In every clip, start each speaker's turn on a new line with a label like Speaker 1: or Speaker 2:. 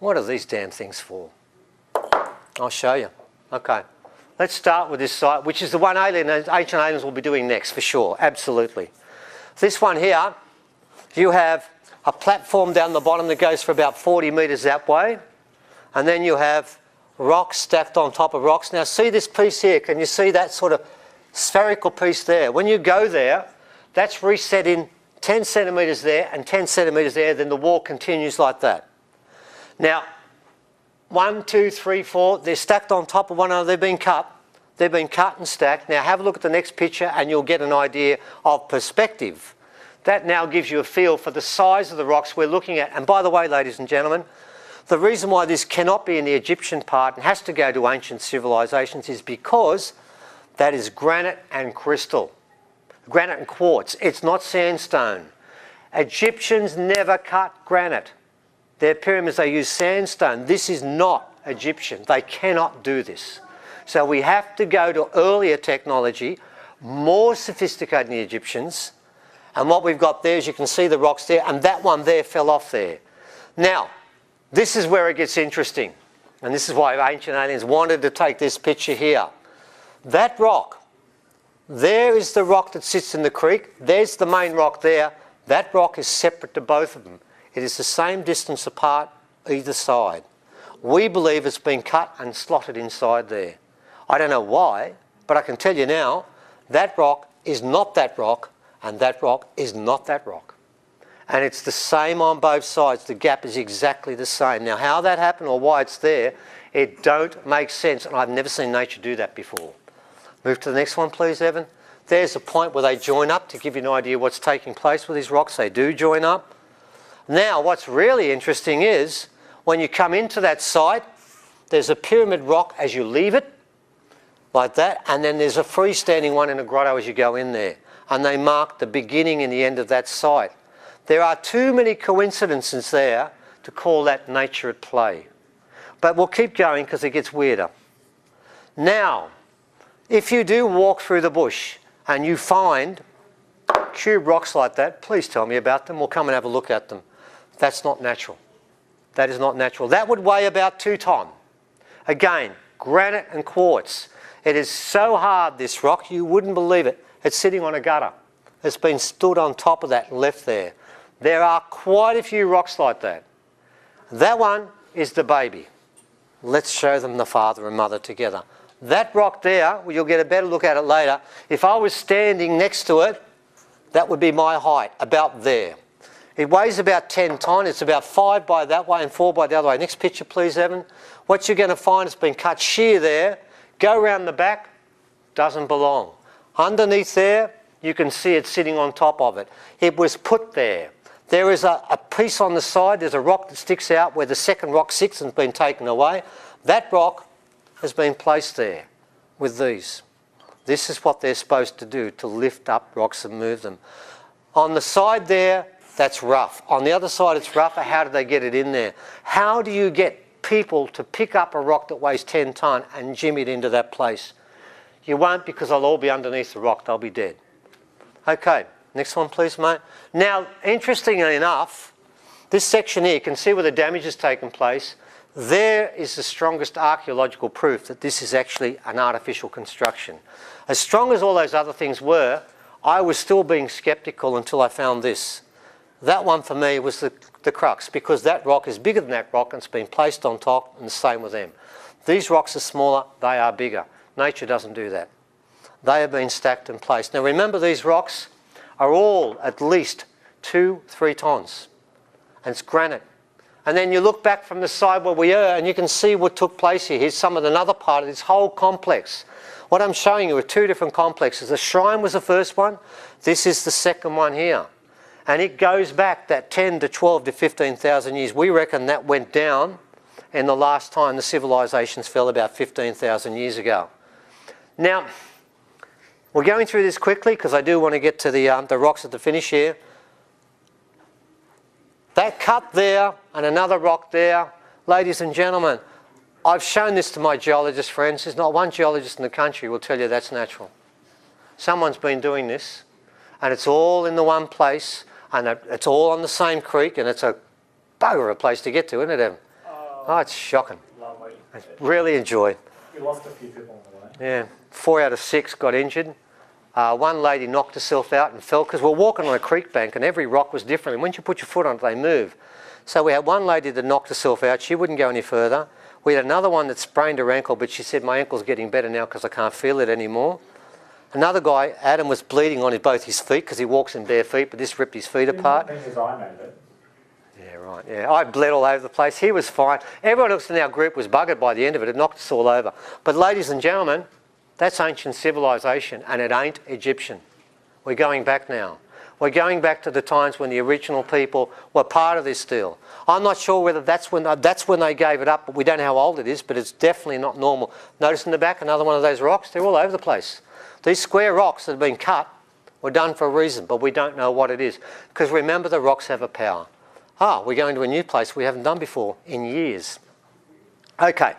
Speaker 1: What are these damn things for? I'll show you. Okay. Let's start with this site, which is the one ancient aliens will be doing next, for sure. Absolutely. This one here, you have a platform down the bottom that goes for about 40 metres that way. And then you have rocks stacked on top of rocks. Now see this piece here. Can you see that sort of spherical piece there? When you go there, that's reset in 10 centimetres there and 10 centimetres there. Then the wall continues like that. Now, 1, 2, 3, 4, they're stacked on top of one another. They've been cut. They've been cut and stacked. Now have a look at the next picture and you'll get an idea of perspective. That now gives you a feel for the size of the rocks we're looking at. And by the way, ladies and gentlemen, the reason why this cannot be in the Egyptian part and has to go to ancient civilizations is because that is granite and crystal. Granite and quartz. It's not sandstone. Egyptians never cut granite. Their pyramids, they use sandstone. This is not Egyptian. They cannot do this. So we have to go to earlier technology, more sophisticated than the Egyptians. And what we've got there is you can see the rocks there, and that one there fell off there. Now, this is where it gets interesting. And this is why ancient aliens wanted to take this picture here. That rock, there is the rock that sits in the creek. There's the main rock there. That rock is separate to both of them. It is the same distance apart either side. We believe it's been cut and slotted inside there. I don't know why, but I can tell you now, that rock is not that rock, and that rock is not that rock. And it's the same on both sides. The gap is exactly the same. Now, how that happened or why it's there, it don't make sense, and I've never seen nature do that before. Move to the next one, please, Evan. There's a point where they join up to give you an idea what's taking place with these rocks. They do join up. Now, what's really interesting is when you come into that site, there's a pyramid rock as you leave it, like that, and then there's a freestanding one in a grotto as you go in there. And they mark the beginning and the end of that site. There are too many coincidences there to call that nature at play. But we'll keep going because it gets weirder. Now, if you do walk through the bush and you find cube rocks like that, please tell me about them. We'll come and have a look at them. That's not natural. That is not natural. That would weigh about 2 tons. Again, granite and quartz. It is so hard, this rock, you wouldn't believe it. It's sitting on a gutter. It's been stood on top of that and left there. There are quite a few rocks like that. That one is the baby. Let's show them the father and mother together. That rock there, well, you'll get a better look at it later. If I was standing next to it, that would be my height, about there. It weighs about 10 tons. It's about 5 by that way and 4 by the other way. Next picture, please, Evan. What you're going to find, it's been cut sheer there. Go around the back, doesn't belong. Underneath there, you can see it sitting on top of it. It was put there. There is a piece on the side. There's a rock that sticks out where the second rock sits and has been taken away. That rock has been placed there with these. This is what they're supposed to do, to lift up rocks and move them. On the side there, that's rough. On the other side, it's rougher. How did they get it in there? How do you get people to pick up a rock that weighs 10 tonnes and jimmy it into that place? You won't, because they'll all be underneath the rock. They'll be dead. Okay, next one, please, mate. Now, interestingly enough, this section here, you can see where the damage has taken place. There is the strongest archaeological proof that this is actually an artificial construction. As strong as all those other things were, I was still being sceptical until I found this. That one for me was the crux, because that rock is bigger than that rock and it's been placed on top, and the same with them. These rocks are smaller, they are bigger. Nature doesn't do that. They have been stacked and placed. Now remember, these rocks are all at least 2-3 tons, and it's granite. And then you look back from the side where we are and you can see what took place here. Here's some of another part of this whole complex. What I'm showing you are 2 different complexes. The shrine was the first one. This is the second one here. And it goes back that 10 to 12 to 15,000 years. We reckon that went down in the last time the civilizations fell, about 15,000 years ago. Now, we're going through this quickly because I do want to get to the rocks at the finish here. That cut there and another rock there, ladies and gentlemen, I've shown this to my geologist friends. There's not one geologist in the country who will tell you that's natural. Someone's been doing this, and it's all in the one place, and it's all on the same creek, and it's a bugger of a place to get to, isn't it, Evan? Oh, it's shocking.
Speaker 2: Lovely.
Speaker 1: I really enjoyed.
Speaker 2: You lost a few people on the way.
Speaker 1: Yeah, 4 out of 6 got injured. One lady knocked herself out and fell because we're walking on a creek bank and every rock was different. And once you put your foot on it, they move. So we had one lady that knocked herself out. She wouldn't go any further. We had another one that sprained her ankle, but she said, my ankle's getting better now because I can't feel it anymore. Another guy, Adam, was bleeding on both his feet because he walks in bare feet, but this ripped his feet apart.
Speaker 2: His eye made it.
Speaker 1: Yeah, right. Yeah, I bled all over the place. He was fine. Everyone else in our group was buggered by the end of it. It knocked us all over. But ladies and gentlemen, that's ancient civilization, and it ain't Egyptian. We're going back now. We're going back to the times when the original people were part of this deal. I'm not sure whether that's when they gave it up, but we don't know how old it is, but it's definitely not normal. Notice in the back, another one of those rocks. They're all over the place. These square rocks that have been cut were done for a reason, but we don't know what it is. Because remember, the rocks have a power. We're going to a new place we haven't done before in years. Okay,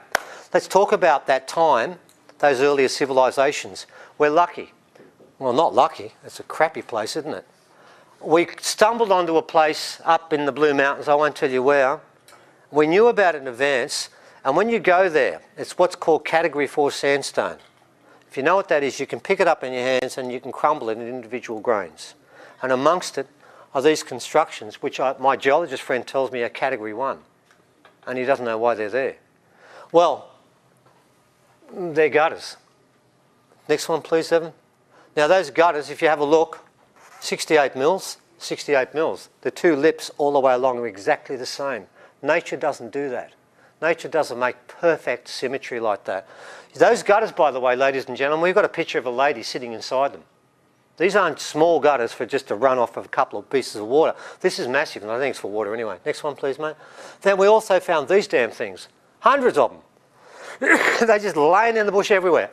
Speaker 1: let's talk about that time, those earlier civilizations. We're lucky. Well, not lucky. It's a crappy place, isn't it? We stumbled onto a place up in the Blue Mountains, I won't tell you where. We knew about it in advance, and when you go there, it's what's called Category 4 sandstone. If you know what that is, you can pick it up in your hands and you can crumble it in individual grains. And amongst it are these constructions, which my geologist friend tells me are Category 1, and he doesn't know why they're there. Well, they're gutters. Next one, please, Evan. Now, those gutters, if you have a look, 68 mils, 68 mils. The two lips all the way along are exactly the same. Nature doesn't do that. Nature doesn't make perfect symmetry like that. Those gutters, by the way, ladies and gentlemen, we've got a picture of a lady sitting inside them. These aren't small gutters for just a runoff of a couple of pieces of water. This is massive, and I think it's for water anyway. Next one, please, mate. Then we also found these damn things. Hundreds of them. They're just laying in the bush everywhere.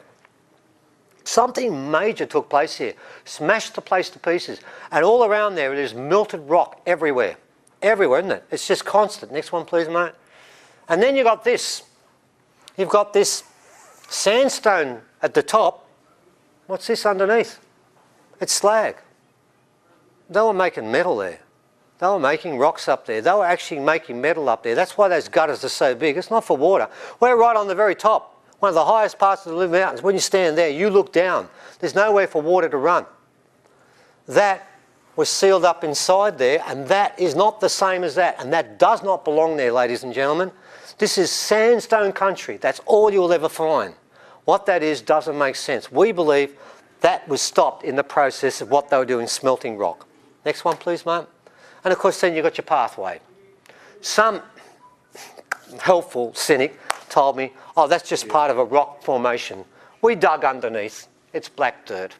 Speaker 1: Something major took place here. Smashed the place to pieces. And all around there, there's melted rock everywhere. Everywhere, isn't it? It's just constant. Next one, please, mate. And then you've got this. You've got this sandstone at the top. What's this underneath? It's slag. They were making metal there. They were making rocks up there. They were actually making metal up there. That's why those gutters are so big. It's not for water. We're right on the very top. One of the highest parts of the Blue Mountains. When you stand there, you look down. There's nowhere for water to run. That was sealed up inside there, and that is not the same as that. And that does not belong there, ladies and gentlemen. This is sandstone country. That's all you'll ever find. What that is doesn't make sense. We believe that was stopped in the process of what they were doing, smelting rock. Next one, please, mate. And of course, then you've got your pathway. Some helpful cynic told me, oh, that's just part of a rock formation. We dug underneath. It's black dirt.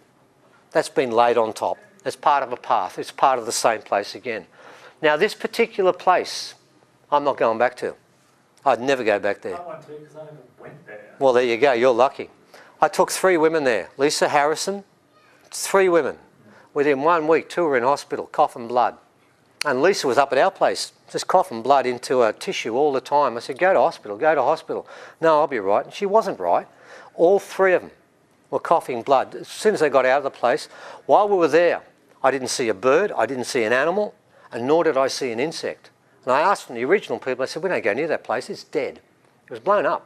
Speaker 1: That's been laid on top. It's part of a path. It's part of the same place again. Now, this particular place, I'm not going back to. I'd never go back there.
Speaker 2: I want to because I never went there.
Speaker 1: Well, there you go. You're lucky. I took 3 women there. Lisa Harrison, 3 women. Within 1 week, 2 were in hospital, coughing blood. And Lisa was up at our place, just coughing blood into a tissue all the time. I said, go to hospital, go to hospital. No, I'll be right. And she wasn't right. All 3 of them were coughing blood. As soon as they got out of the place, while we were there, I didn't see a bird, I didn't see an animal, and nor did I see an insect. And I asked from the original people, I said, we don't go near that place, it's dead. It was blown up.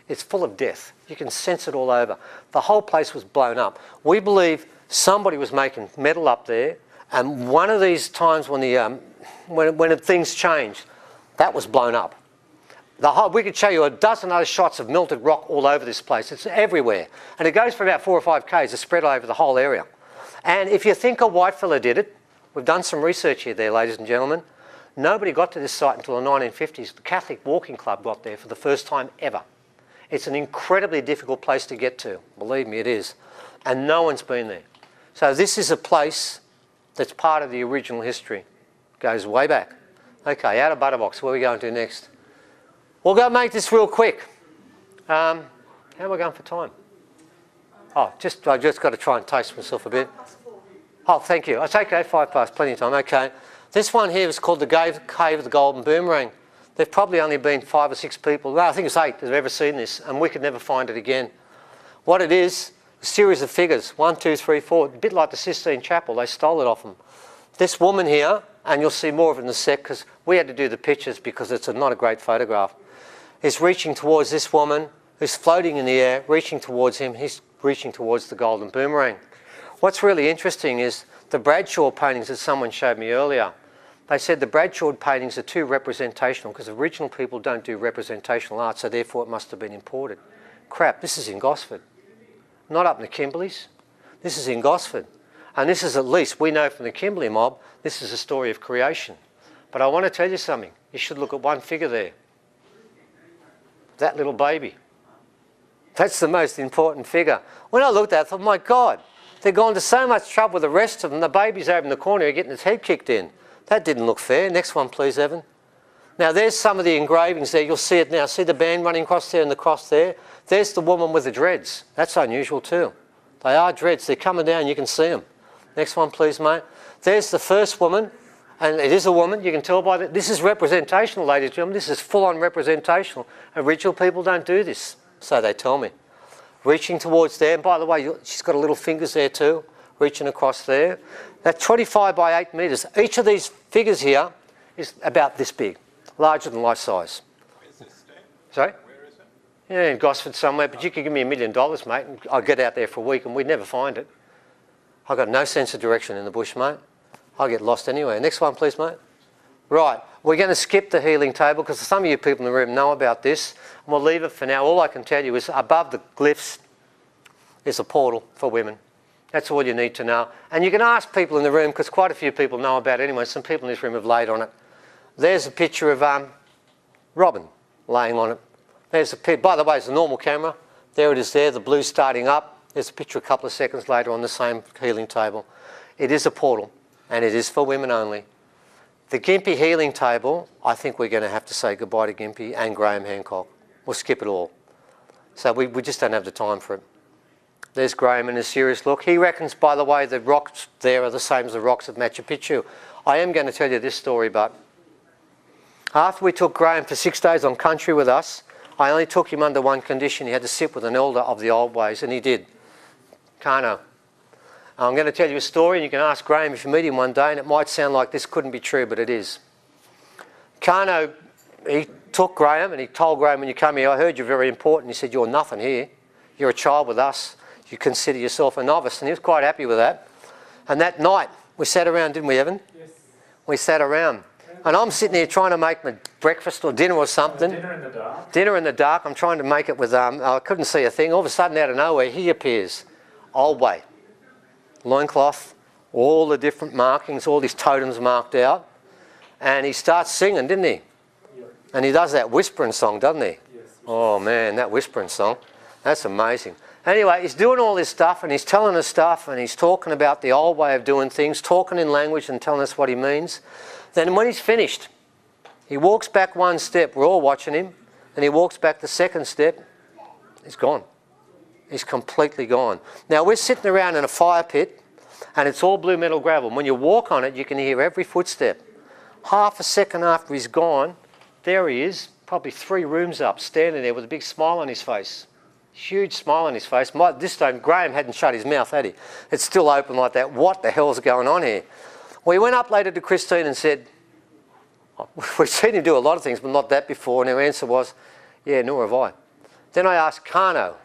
Speaker 1: It's full of death. You can sense it all over. The whole place was blown up. We believe somebody was making metal up there, and one of these times when things changed, that was blown up. We could show you a dozen other shots of melted rock all over this place. It's everywhere. And it goes for about 4 or 5 k's. It's spread over the whole area. And if you think a white fella did it, we've done some research here there, ladies and gentlemen. Nobody got to this site until the 1950s. The Catholic Walking Club got there for the first time ever. It's an incredibly difficult place to get to. Believe me, it is. And no one's been there. So this is a place that's part of the original history. Goes way back. Okay, out of Butterbox, where are we going to next? We'll go make this real quick. How am I going for time? Oh, I just got to try and taste myself a bit. Oh, thank you. It's okay, 5 past, plenty of time. Okay. This one here is called the Cave of the Golden Boomerang. There've probably only been 5 or 6 people, no, I think it's 8 that have ever seen this, and we could never find it again. What it is, a series of figures, 1, 2, 3, 4, a bit like the Sistine Chapel. They stole it off them. This woman here, and you'll see more of it in a sec, because we had to do the pictures because it's not a great photograph. is reaching towards this woman who's floating in the air, reaching towards him. He's reaching towards the golden boomerang. What's really interesting is the Bradshaw paintings that someone showed me earlier. They said the Bradshaw paintings are too representational because original people don't do representational art, so therefore it must have been imported. Crap, this is in Gosford. Not up in the Kimberleys. This is in Gosford. And this is, at least we know from the Kimberley mob, this is a story of creation. But I want to tell you something. You should look at one figure there. That little baby. That's the most important figure. When I looked at it, I thought, my God, they've gone to so much trouble with the rest of them. The baby's over in the corner here getting his head kicked in. That didn't look fair. Next one, please, Evan. Now, there's some of the engravings there. You'll see it now. See the band running across there and the cross there? There's the woman with the dreads. That's unusual too. They are dreads. They're coming down. You can see them. Next one, please, mate. There's the first woman. And it is a woman. You can tell by that. This is representational, ladies and gentlemen. This is full-on representational. Original people don't do this, so they tell me. Reaching towards there. And by the way, she's got a little fingers there too, reaching across there. That's 25 by 8 metres. Each of these figures here is about this big, larger than life size.
Speaker 3: Where's this stand?
Speaker 1: Sorry?
Speaker 3: Where is it?
Speaker 1: Yeah, in Gosford somewhere, but you could give me $1 million, mate, and I'd get out there for a week and we'd never find it. I've got no sense of direction in the bush, mate. I'll get lost anywhere. Next one, please, mate. Right, we're going to skip the healing table because some of you people in the room know about this. And we'll leave it for now. All I can tell you is above the glyphs is a portal for women. That's all you need to know. And you can ask people in the room because quite a few people know about it anyway. Some people in this room have laid on it. There's a picture of Robin laying on it. There's a picture. By the way, it's a normal camera. There it is there, the blue starting up. There's a picture a couple of seconds later on the same healing table. It is a portal. And it is for women only. The Gympie healing table, I think we're going to have to say goodbye to Gympie and Graham Hancock. We'll skip it all. So we just don't have the time for it. There's Graham in a serious look. He reckons, by the way, the rocks there are the same as the rocks of Machu Picchu. I am going to tell you this story, but after we took Graham for 6 days on country with us, I only took him under one condition. He had to sit with an elder of the old ways, and he did. Kano. I'm going to tell you a story, and you can ask Graham if you meet him one day, and it might sound like this couldn't be true, but it is. Kano, he took Graham, and he told Graham, when you come here, I heard you're very important. He said, you're nothing here. You're a child with us. You consider yourself a novice, and he was quite happy with that. And that night, we sat around, didn't we, Evan?
Speaker 2: Yes.
Speaker 1: We sat around. And I'm sitting here trying to make my breakfast or dinner or something.
Speaker 2: Dinner in the dark.
Speaker 1: Dinner in the dark. I'm trying to make it with, I couldn't see a thing. All of a sudden, out of nowhere, he appears. Old way. Loincloth, all the different markings, all these totems marked out. And he starts singing, didn't he?
Speaker 2: Yeah.
Speaker 1: And he does that whispering song, doesn't he?
Speaker 2: Yes.
Speaker 1: Oh man, that whispering song. That's amazing. Anyway, he's doing all this stuff and he's telling us stuff and he's talking about the old way of doing things, talking in language and telling us what he means. Then when he's finished, he walks back one step, we're all watching him, and he walks back the second step, he's gone. He's completely gone. Now we're sitting around in a fire pit and it's all blue metal gravel. When you walk on it, you can hear every footstep. Half a second after he's gone, there he is, probably 3 rooms up, standing there with a big smile on his face. Huge smile on his face. This time Graham hadn't shut his mouth, had he? It's still open like that. What the hell's going on here? We went up later to Christine and said, we've seen him do a lot of things, but not that before. And her answer was, yeah, nor have I. Then I asked Kano,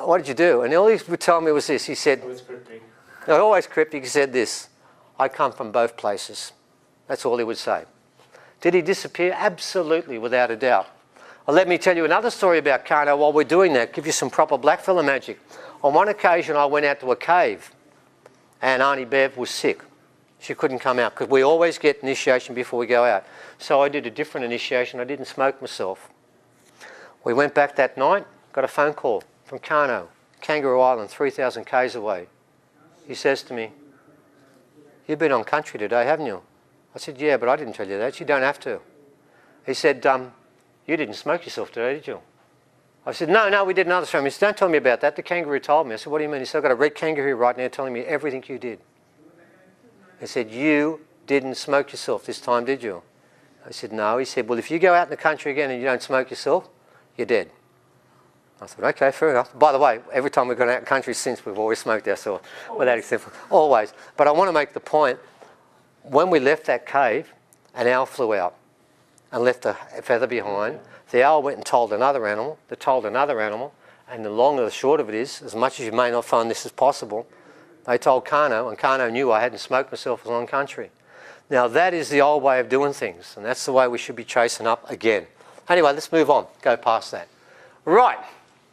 Speaker 1: what did you do? And all he would tell me was this. He said,
Speaker 2: It was cryptic.
Speaker 1: always cryptic, he said this, I come from both places. That's all he would say. Did he disappear? Absolutely, without a doubt. Well, let me tell you another story about Kano while we're doing that, give you some proper blackfella magic. On one occasion, I went out to a cave and Auntie Bev was sick. She couldn't come out because we always get initiation before we go out. So I did a different initiation. I didn't smoke myself. We went back that night, got a phone call from Kano, Kangaroo Island, 3,000 k's away. He says to me, you've been on country today, haven't you? I said, yeah, but I didn't tell you that. You don't have to. He said, you didn't smoke yourself today, did you? I said, no, we did another show. He said, don't tell me about that. The kangaroo told me. I said, what do you mean? He said, I've got a red kangaroo right now telling me everything you did. He said, you didn't smoke yourself this time, did you? I said, no. He said, well, if you go out in the country again and you don't smoke yourself, you're dead. I said, okay, fair enough. By the way, every time we've gone out in the country since, we've always smoked ourselves, without exception. Always. But I want to make the point, when we left that cave, an owl flew out. and left a feather behind. The owl went and told another animal, that told another animal, and the long and the short of it is, as much as you may not find this as possible, they told Kano, and Kano knew I hadn't smoked myself as on country. Now that is the old way of doing things, and that's the way we should be chasing up again. Anyway, let's move on, go past that. Right,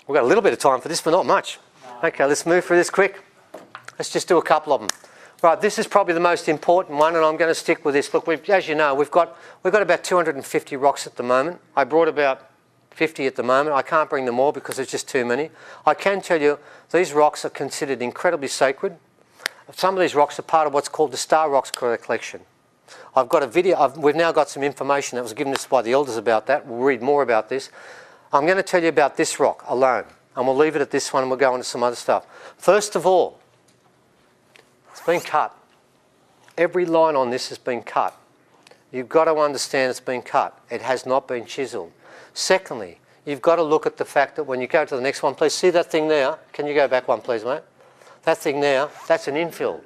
Speaker 1: we've got a little bit of time for this, but not much. Okay, let's move through this quick. Let's just do a couple of them. Right, this is probably the most important one, and I'm going to stick with this. Look, as you know, we've got about 250 rocks at the moment. I brought about 50 at the moment. I can't bring them all because there's just too many. I can tell you these rocks are considered incredibly sacred. Some of these rocks are part of what's called the Star Rocks Collection. I've got a video, we've now got some information that was given us by the elders about that. We'll read more about this. I'm going to tell you about this rock alone, and we'll leave it at this one and we'll go on to some other stuff. First of all, it's been cut. Every line on this has been cut. You've got to understand it's been cut. It has not been chiselled. Secondly, you've got to look at the fact that when you go to the next one, please, see that thing there? Can you go back one, please, mate? That thing there, that's an infill.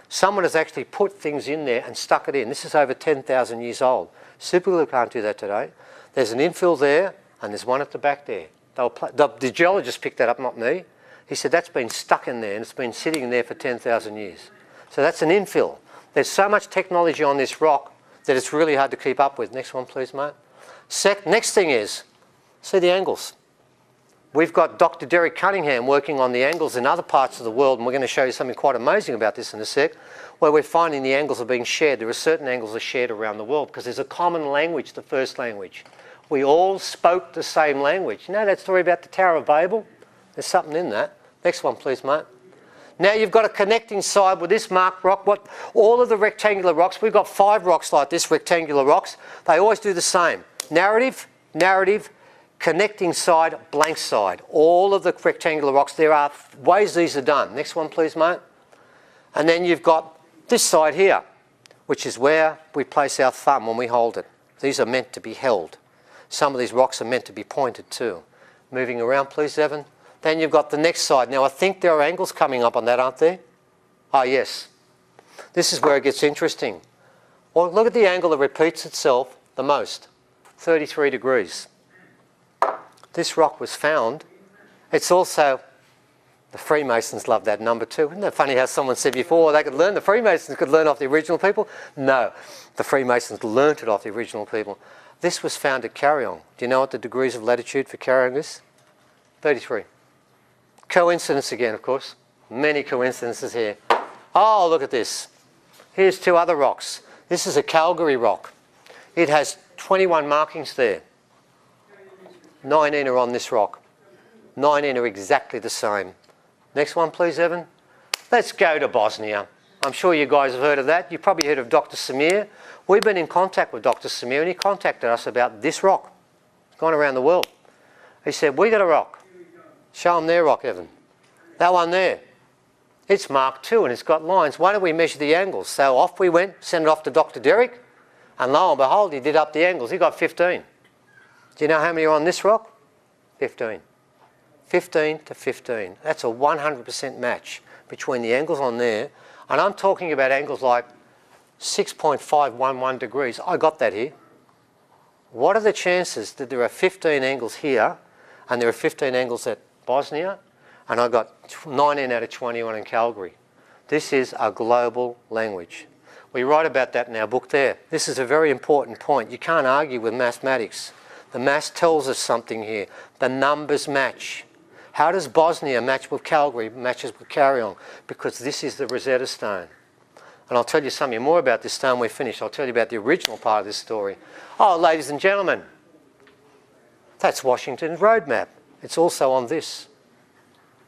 Speaker 1: Someone has actually put things in there and stuck it in. This is over 10,000 years old. Superglue can't do that today. There's an infill there, and there's one at the back there. The geologist picked that up, not me. He said that's been stuck in there, and it's been sitting in there for 10,000 years. So that's an infill. There's so much technology on this rock that it's really hard to keep up with. Next one, please, mate. Next thing is, see the angles. We've got Dr. Derek Cunningham working on the angles in other parts of the world, and we're going to show you something quite amazing about this in a sec, where we're finding the angles are being shared. There are certain angles that are shared around the world because there's a common language, the first language. We all spoke the same language. You know that story about the Tower of Babel? There's something in that. Next one, please, mate. Now you've got a connecting side with this marked rock. All of the rectangular rocks, we've got 5 rocks like this, rectangular rocks. They always do the same. Narrative, narrative, connecting side, blank side. All of the rectangular rocks, there are ways these are done. Next one, please, mate. And then you've got this side here, which is where we place our thumb when we hold it. These are meant to be held. Some of these rocks are meant to be pointed too. Moving around, please, Evan. Then you've got the next side. Now, I think there are angles coming up on that, aren't there? Ah, yes. This is where it gets interesting. Well, look at the angle that repeats itself the most. 33 degrees. This rock was found. It's also, the Freemasons love that number too. Isn't that funny how someone said before they could learn, the Freemasons could learn off the original people? No, the Freemasons learnt it off the original people. This was found at Carillon. Do you know what the degrees of latitude for Carillon is? 33. Coincidence again, of course. Many coincidences here. Oh, look at this. Here's 2 other rocks. This is a Calgary rock. It has 21 markings there. 19 are on this rock. 19 are exactly the same. Next one, please, Evan. Let's go to Bosnia. I'm sure you guys have heard of that. You've probably heard of Dr. Samir. We've been in contact with Dr. Samir, and he contacted us about this rock. It's gone around the world. He said, we got a rock. Show them their rock, Evan. That one there. It's marked too, and it's got lines. Why don't we measure the angles? So off we went, sent it off to Dr. Derek, and lo and behold, he did up the angles. He got 15. Do you know how many are on this rock? 15. 15 to 15. That's a 100% match between the angles on there, and I'm talking about angles like 6.511 degrees. I got that here. What are the chances that there are 15 angles here, and there are 15 angles at Bosnia, and I got 19 out of 21 in Calgary? This is a global language. We write about that in our book there. This is a very important point. You can't argue with mathematics. The maths tells us something here. The numbers match. How does Bosnia match with Calgary, matches with Carillon? Because this is the Rosetta Stone. And I'll tell you something more about this stone when we finish. I'll tell you about the original part of this story. Oh, ladies and gentlemen, that's Washington's road map. It's also on this.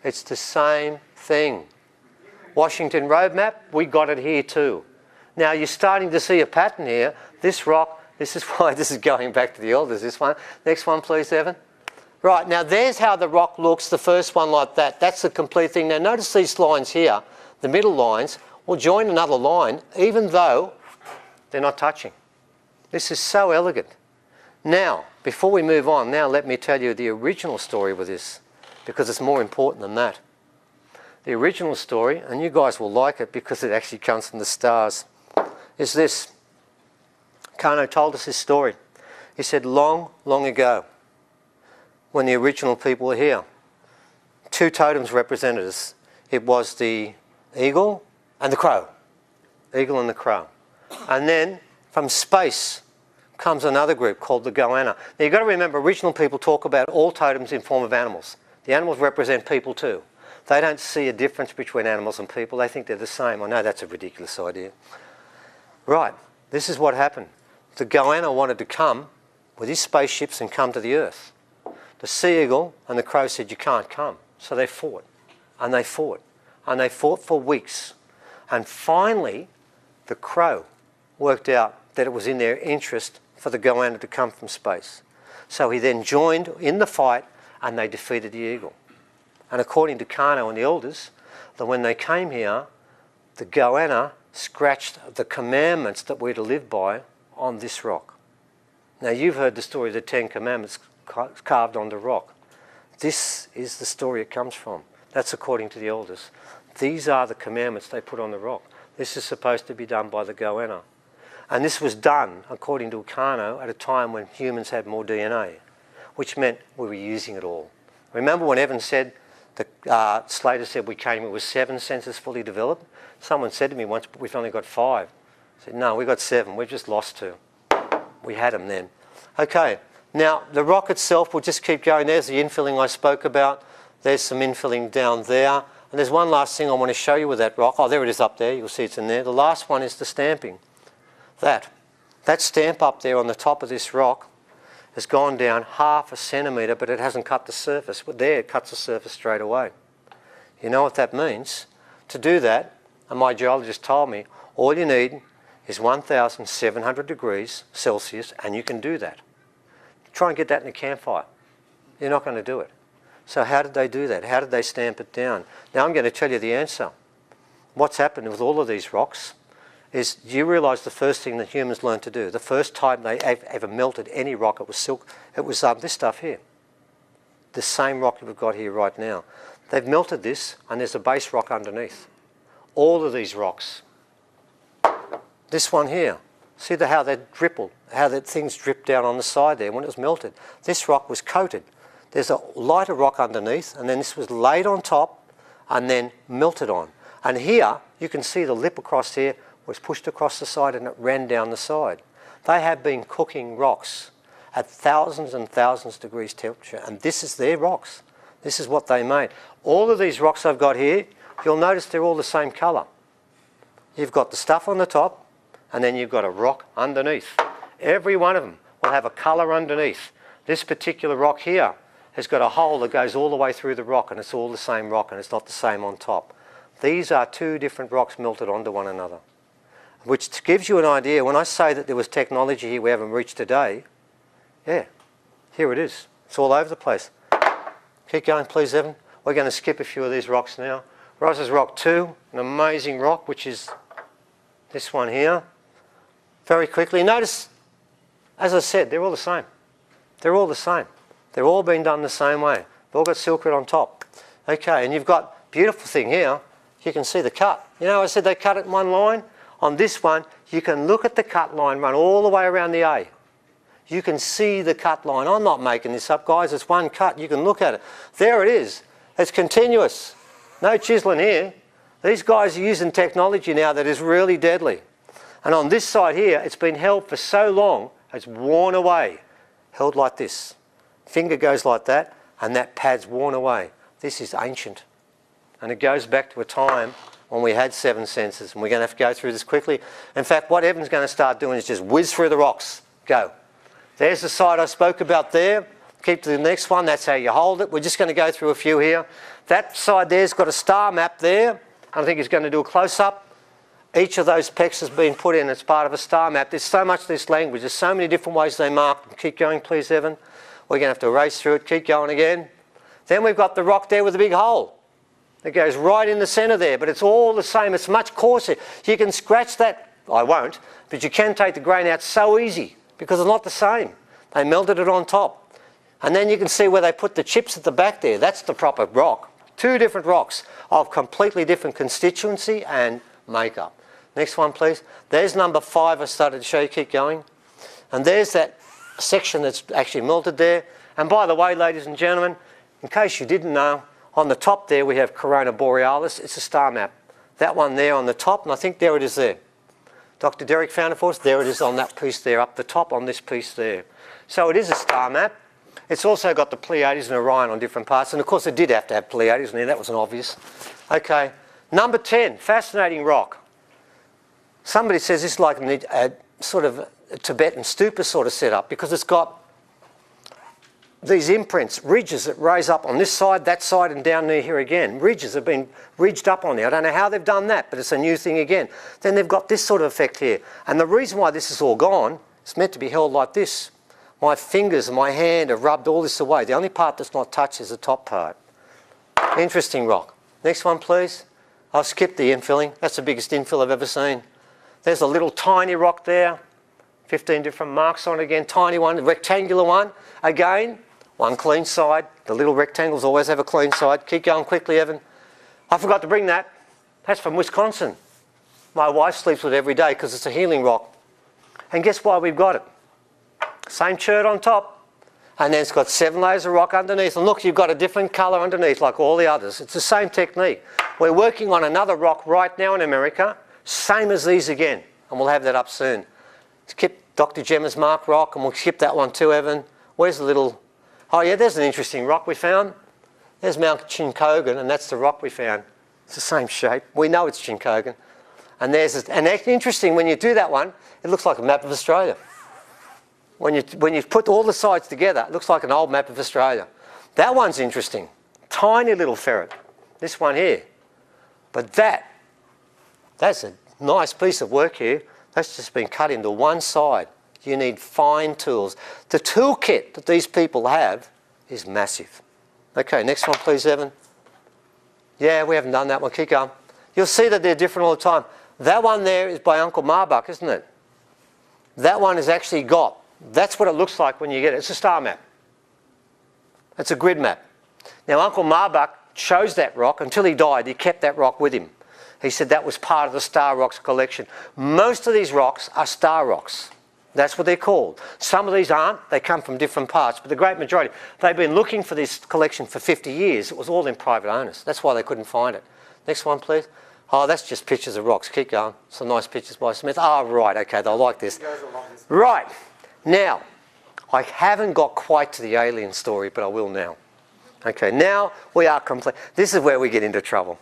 Speaker 1: It's the same thing. Washington road map, we got it here too. Now you're starting to see a pattern here. This rock, this is why this is going back to the elders, this one. Next one, please, Evan. Right, now there's how the rock looks, the first one like that. That's the complete thing. Now notice these lines here, the middle lines, will join another line, even though they're not touching. This is so elegant. Now, before we move on, now let me tell you the original story with this, because it's more important than that. The original story, and you guys will like it because it actually comes from the stars, is this. Kano told us his story. He said, long, long ago, when the original people were here, two totems represented us. It was the eagle and the crow. Eagle and the crow. And then from space comes another group called the goanna. Now you've got to remember, original people talk about all totems in form of animals. The animals represent people too. They don't see a difference between animals and people. They think they're the same. I know that's a ridiculous idea. Right, this is what happened. The goanna wanted to come with his spaceships and come to the Earth. The sea eagle and the crow said, you can't come. So they fought, and they fought, and they fought for weeks. And finally, the crow worked out that it was in their interest for the goanna to come from space. So he then joined in the fight, and they defeated the eagle. And according to Kano and the elders, that when they came here, the goanna scratched the commandments that we're to live by on this rock. Now you've heard the story of the 10 Commandments carved on the rock. This is the story it comes from. That's according to the elders. These are the commandments they put on the rock. This is supposed to be done by the goanna. And this was done, according to Kano, at a time when humans had more DNA, which meant we were using it all. Remember when Evan said, Slater said we came with 7 senses fully developed? Someone said to me once, but we've only got 5. I said, no, we've got 7. We've just lost 2. We had them then. Okay, now the rock itself will just keep going. There's the infilling I spoke about. There's some infilling down there. And there's one last thing I want to show you with that rock. Oh, there it is up there. You'll see it's in there. The last one is the stamping. That stamp up there on the top of this rock has gone down 1/2 centimetre, but it hasn't cut the surface. But there, it cuts the surface straight away. You know what that means? To do that, and my geologist told me, all you need is 1,700 degrees Celsius, and you can do that. Try and get that in a campfire. You're not going to do it. So how did they do that? How did they stamp it down? Now I'm going to tell you the answer. What's happened with all of these rocks is, do you realise the first thing that humans learned to do? The first time they ever melted any rock, it was silk. It was this stuff here. The same rock that we've got here right now. They've melted this, and there's a base rock underneath. All of these rocks. This one here. See how they drippled, how the things dripped down on the side there when it was melted. This rock was coated. There's a lighter rock underneath, and then this was laid on top and then melted on. And here, you can see the lip across here was pushed across the side and it ran down the side. They have been cooking rocks at thousands and thousands of degrees temperature, and this is their rocks. This is what they made. All of these rocks I've got here, you'll notice they're all the same colour. You've got the stuff on the top, and then you've got a rock underneath. Every one of them will have a colour underneath. This particular rock here has got a hole that goes all the way through the rock, and it's all the same rock, and it's not the same on top. These are 2 different rocks melted onto one another, which gives you an idea. When I say that there was technology here we haven't reached today, yeah, here it is. It's all over the place. Keep going, please, Evan. We're going to skip a few of these rocks now. Rosses Rock 2, an amazing rock, which is this one here. Very quickly, notice, as I said, they're all the same. They're all the same. They're all being done the same way. They've all got silkwood on top. Okay, and you've got beautiful thing here. You can see the cut. You know, I said they cut it in one line. On this one, you can look at the cut line run all the way around the A. You can see the cut line. I'm not making this up, guys. It's one cut. You can look at it. There it is. It's continuous. No chiseling here. These guys are using technology now that is really deadly. And on this side here, it's been held for so long, it's worn away. Held like this. Finger goes like that, and that pad's worn away. This is ancient. And it goes back to a time when we had 7 senses, and we're going to have to go through this quickly. In fact, what Evan's going to start doing is just whiz through the rocks. Go. There's the side I spoke about there. Keep to the next one. That's how you hold it. We're just going to go through a few here. That side there's got a star map there. I think he's going to do a close-up. Each of those pecks has been put in as part of a star map. There's so much this language. There's so many different ways they mark them. Keep going, please, Evan. We're going to have to race through it. Keep going again. Then we've got the rock there with the big hole. It goes right in the centre there, but it's all the same. It's much coarser. You can scratch that. I won't, but you can take the grain out so easy because it's not the same. They melted it on top. And then you can see where they put the chips at the back there. That's the proper rock. 2 different rocks of completely different constituency and makeup. Next one, please. There's number 5 I started to show you. Keep going. And there's that section that's actually melted there. And by the way, ladies and gentlemen, in case you didn't know, on the top there we have Corona Borealis. It's a star map. That one there on the top, and I think there it is there. Dr. Derek found it for us. There it is on that piece there, up the top on this piece there. So it is a star map. It's also got the Pleiades and Orion on different parts. And of course it did have to have Pleiades in there. That was an obvious. Okay. Number 10, fascinating rock. Somebody says this is like a sort of a Tibetan stupa sort of setup because it's got these imprints, ridges that raise up on this side, that side, and down near here again. Ridges have been ridged up on there. I don't know how they've done that, but it's a new thing again. Then they've got this sort of effect here. And the reason why this is all gone, it's meant to be held like this. My fingers and my hand have rubbed all this away. The only part that's not touched is the top part. Interesting rock. Next one, please. I'll skip the infilling. That's the biggest infill I've ever seen. There's a little tiny rock there. 15 different marks on it again. Tiny one, a rectangular one. Again, one clean side. The little rectangles always have a clean side. Keep going quickly, Evan. I forgot to bring that. That's from Wisconsin. My wife sleeps with it every day because it's a healing rock. And guess why we've got it? Same chert on top. And then it's got 7 layers of rock underneath. And look, you've got a different colour underneath like all the others. It's the same technique. We're working on another rock right now in America. Same as these again. And we'll have that up soon. Skip Dr. Gemma's Mark rock, and we'll skip that one too, Evan. Where's the little... Oh yeah, there's an interesting rock we found. There's Mount Chincogan, and that's the rock we found. It's the same shape. We know it's Chincogan. And and interesting, when you do that one, it looks like a map of Australia. When you put all the sides together, it looks like an old map of Australia. That one's interesting. Tiny little ferret. This one here. But that's a nice piece of work here. That's just been cut into one side. You need fine tools. The toolkit that these people have is massive. Okay, next one please, Evan. Yeah, we haven't done that one. Keep going. You'll see that they're different all the time. That one there is by Uncle Marbach, isn't it? That one has actually got, that's what it looks like when you get it. It's a star map. It's a grid map. Now, Uncle Marbach chose that rock. Until he died, he kept that rock with him. He said that was part of the Star Rocks collection. Most of these rocks are star rocks. That's what they're called. Some of these aren't. They come from different parts. But the great majority, they've been looking for this collection for 50 years. It was all in private owners. That's why they couldn't find it. Next one, please. Oh, that's just pictures of rocks. Keep going. Some nice pictures by Smith. Oh, right. Okay, they'll like this. Right. Now, I haven't got quite to the alien story, but I will now. Okay, now we are complete. This is where we get into trouble.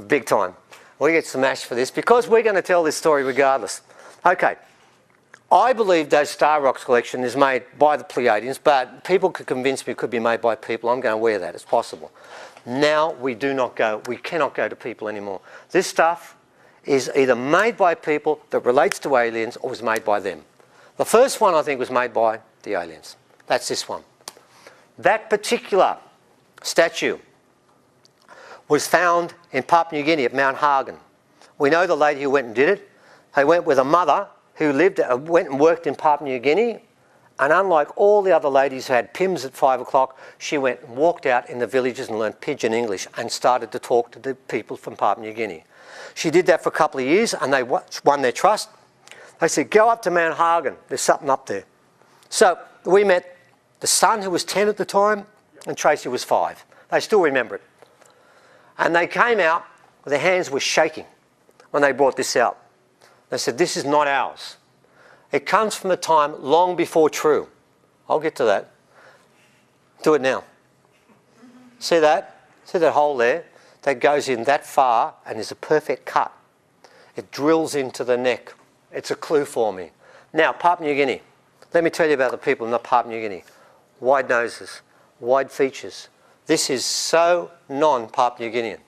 Speaker 1: Big time. We get smashed for this because we're going to tell this story regardless. Okay. I believe those Star Rocks collection is made by the Pleiadians, but people could convince me it could be made by people. I'm going to wear that. It's possible. Now we cannot go to people anymore. This stuff is either made by people that relates to aliens or was made by them. The first one I think was made by the aliens. That's this one. That particular statue was found in Papua New Guinea at Mount Hagen. We know the lady who went and did it. They went with a mother who went and worked in Papua New Guinea, and unlike all the other ladies who had PIMS at 5 o'clock, she went and walked out in the villages and learned pidgin English and started to talk to the people from Papua New Guinea. She did that for a couple of years and they won their trust. They said, go up to Mount Hagen, there's something up there. So we met the son who was 10 at the time and Tracy was 5. They still remember it. And they came out, their hands were shaking when they brought this out. They said, this is not ours. It comes from a time long before True. I'll get to that. Do it now. See that? See that hole there? That goes in that far and is a perfect cut. It drills into the neck. It's a clue for me. Now, Papua New Guinea. Let me tell you about the people in Papua New Guinea. Wide noses, wide features. This is so non-Papua New Guinean.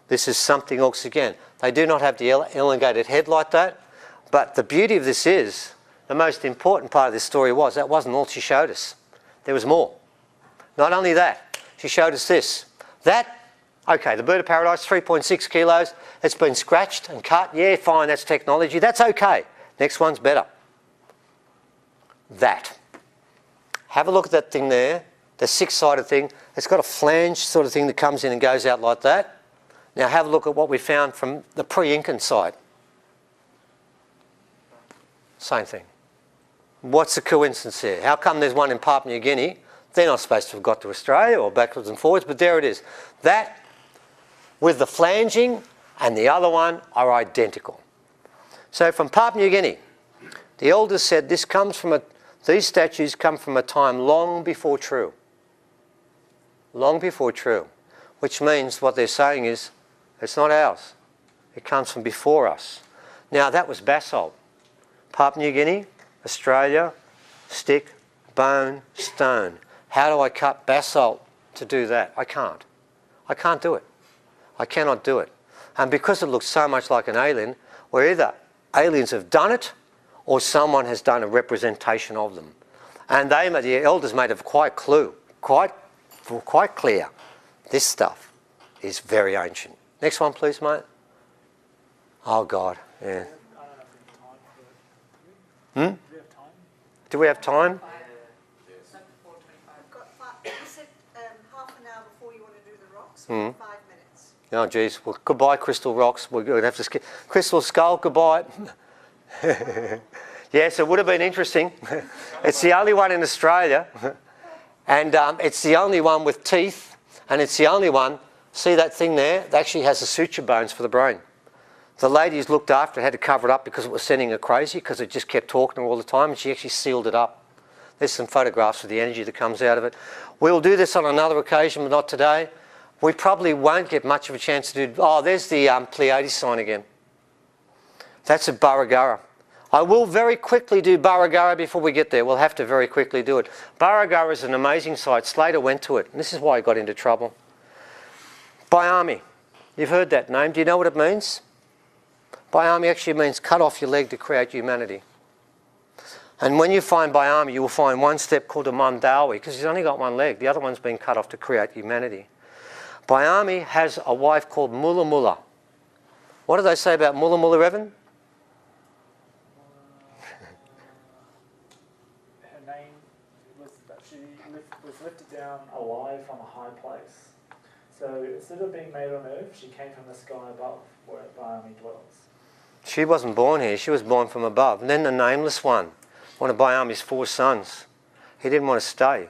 Speaker 1: This is something else again. They do not have the elongated head like that. But the beauty of this is, the most important part of this story was, that wasn't all she showed us. There was more. Not only that, she showed us this. Okay, the bird of paradise, 3.6 kilos. It's been scratched and cut. Yeah, fine, that's technology. That's okay. Next one's better. That. Have a look at that thing there, the 6-sided thing. It's got a flange sort of thing that comes in and goes out like that. Now have a look at what we found from the pre-Incan side. Same thing. What's the coincidence here? How come there's one in Papua New Guinea? They're not supposed to have got to Australia or backwards and forwards, but there it is. That with the flanging and the other one are identical. So from Papua New Guinea, the elders said these statues come from a time long before True. Long before True. Which means what they're saying is, it's not ours. It comes from before us. Now that was basalt. Papua New Guinea, Australia, stick, bone, stone. How do I cut basalt to do that? I can't. I can't do it. I cannot do it. And because it looks so much like an alien, where either aliens have done it or someone has done a representation of them. And the elders made it quite clear. This stuff is very ancient. Next one, please, mate. Oh, God, yeah. Hmm? Do we have time?
Speaker 3: You said half an hour before you want to do the rocks. 5 minutes.
Speaker 1: Oh, geez. Well, goodbye, Crystal Rocks. We're going to have to skip. Crystal Skull, goodbye. Yes, it would have been interesting. It's the only one in Australia. And it's the only one with teeth. And it's the only one, see that thing there? It actually has the suture bones for the brain. The ladies looked after it, had to cover it up because it was sending her crazy because it just kept talking to her all the time, and she actually sealed it up. There's some photographs of the energy that comes out of it. We'll do this on another occasion, but not today. We probably won't get much of a chance to do... Oh, there's the Pleiades sign again. That's at Burragurra. I will very quickly do Burragurra before we get there. We'll have to very quickly do it. Burragurra is an amazing site. Slater went to it, and this is why he got into trouble. Byami. You've heard that name. Do you know what it means? Byami actually means cut off your leg to create humanity. And when you find Byami, you will find one step called a Mandawi, because he's only got one leg. The other one's been cut off to create humanity. Byami has a wife called Mulla Mulla. What do they say about Mulla Mulla, Evan?
Speaker 2: Her name was that she was lifted down alive from a high place. So instead of being made on earth, she came from the sky above, where Byami dwells.
Speaker 1: She wasn't born here. She was born from above. And then the nameless one of Byami's 4 sons. He didn't want to stay.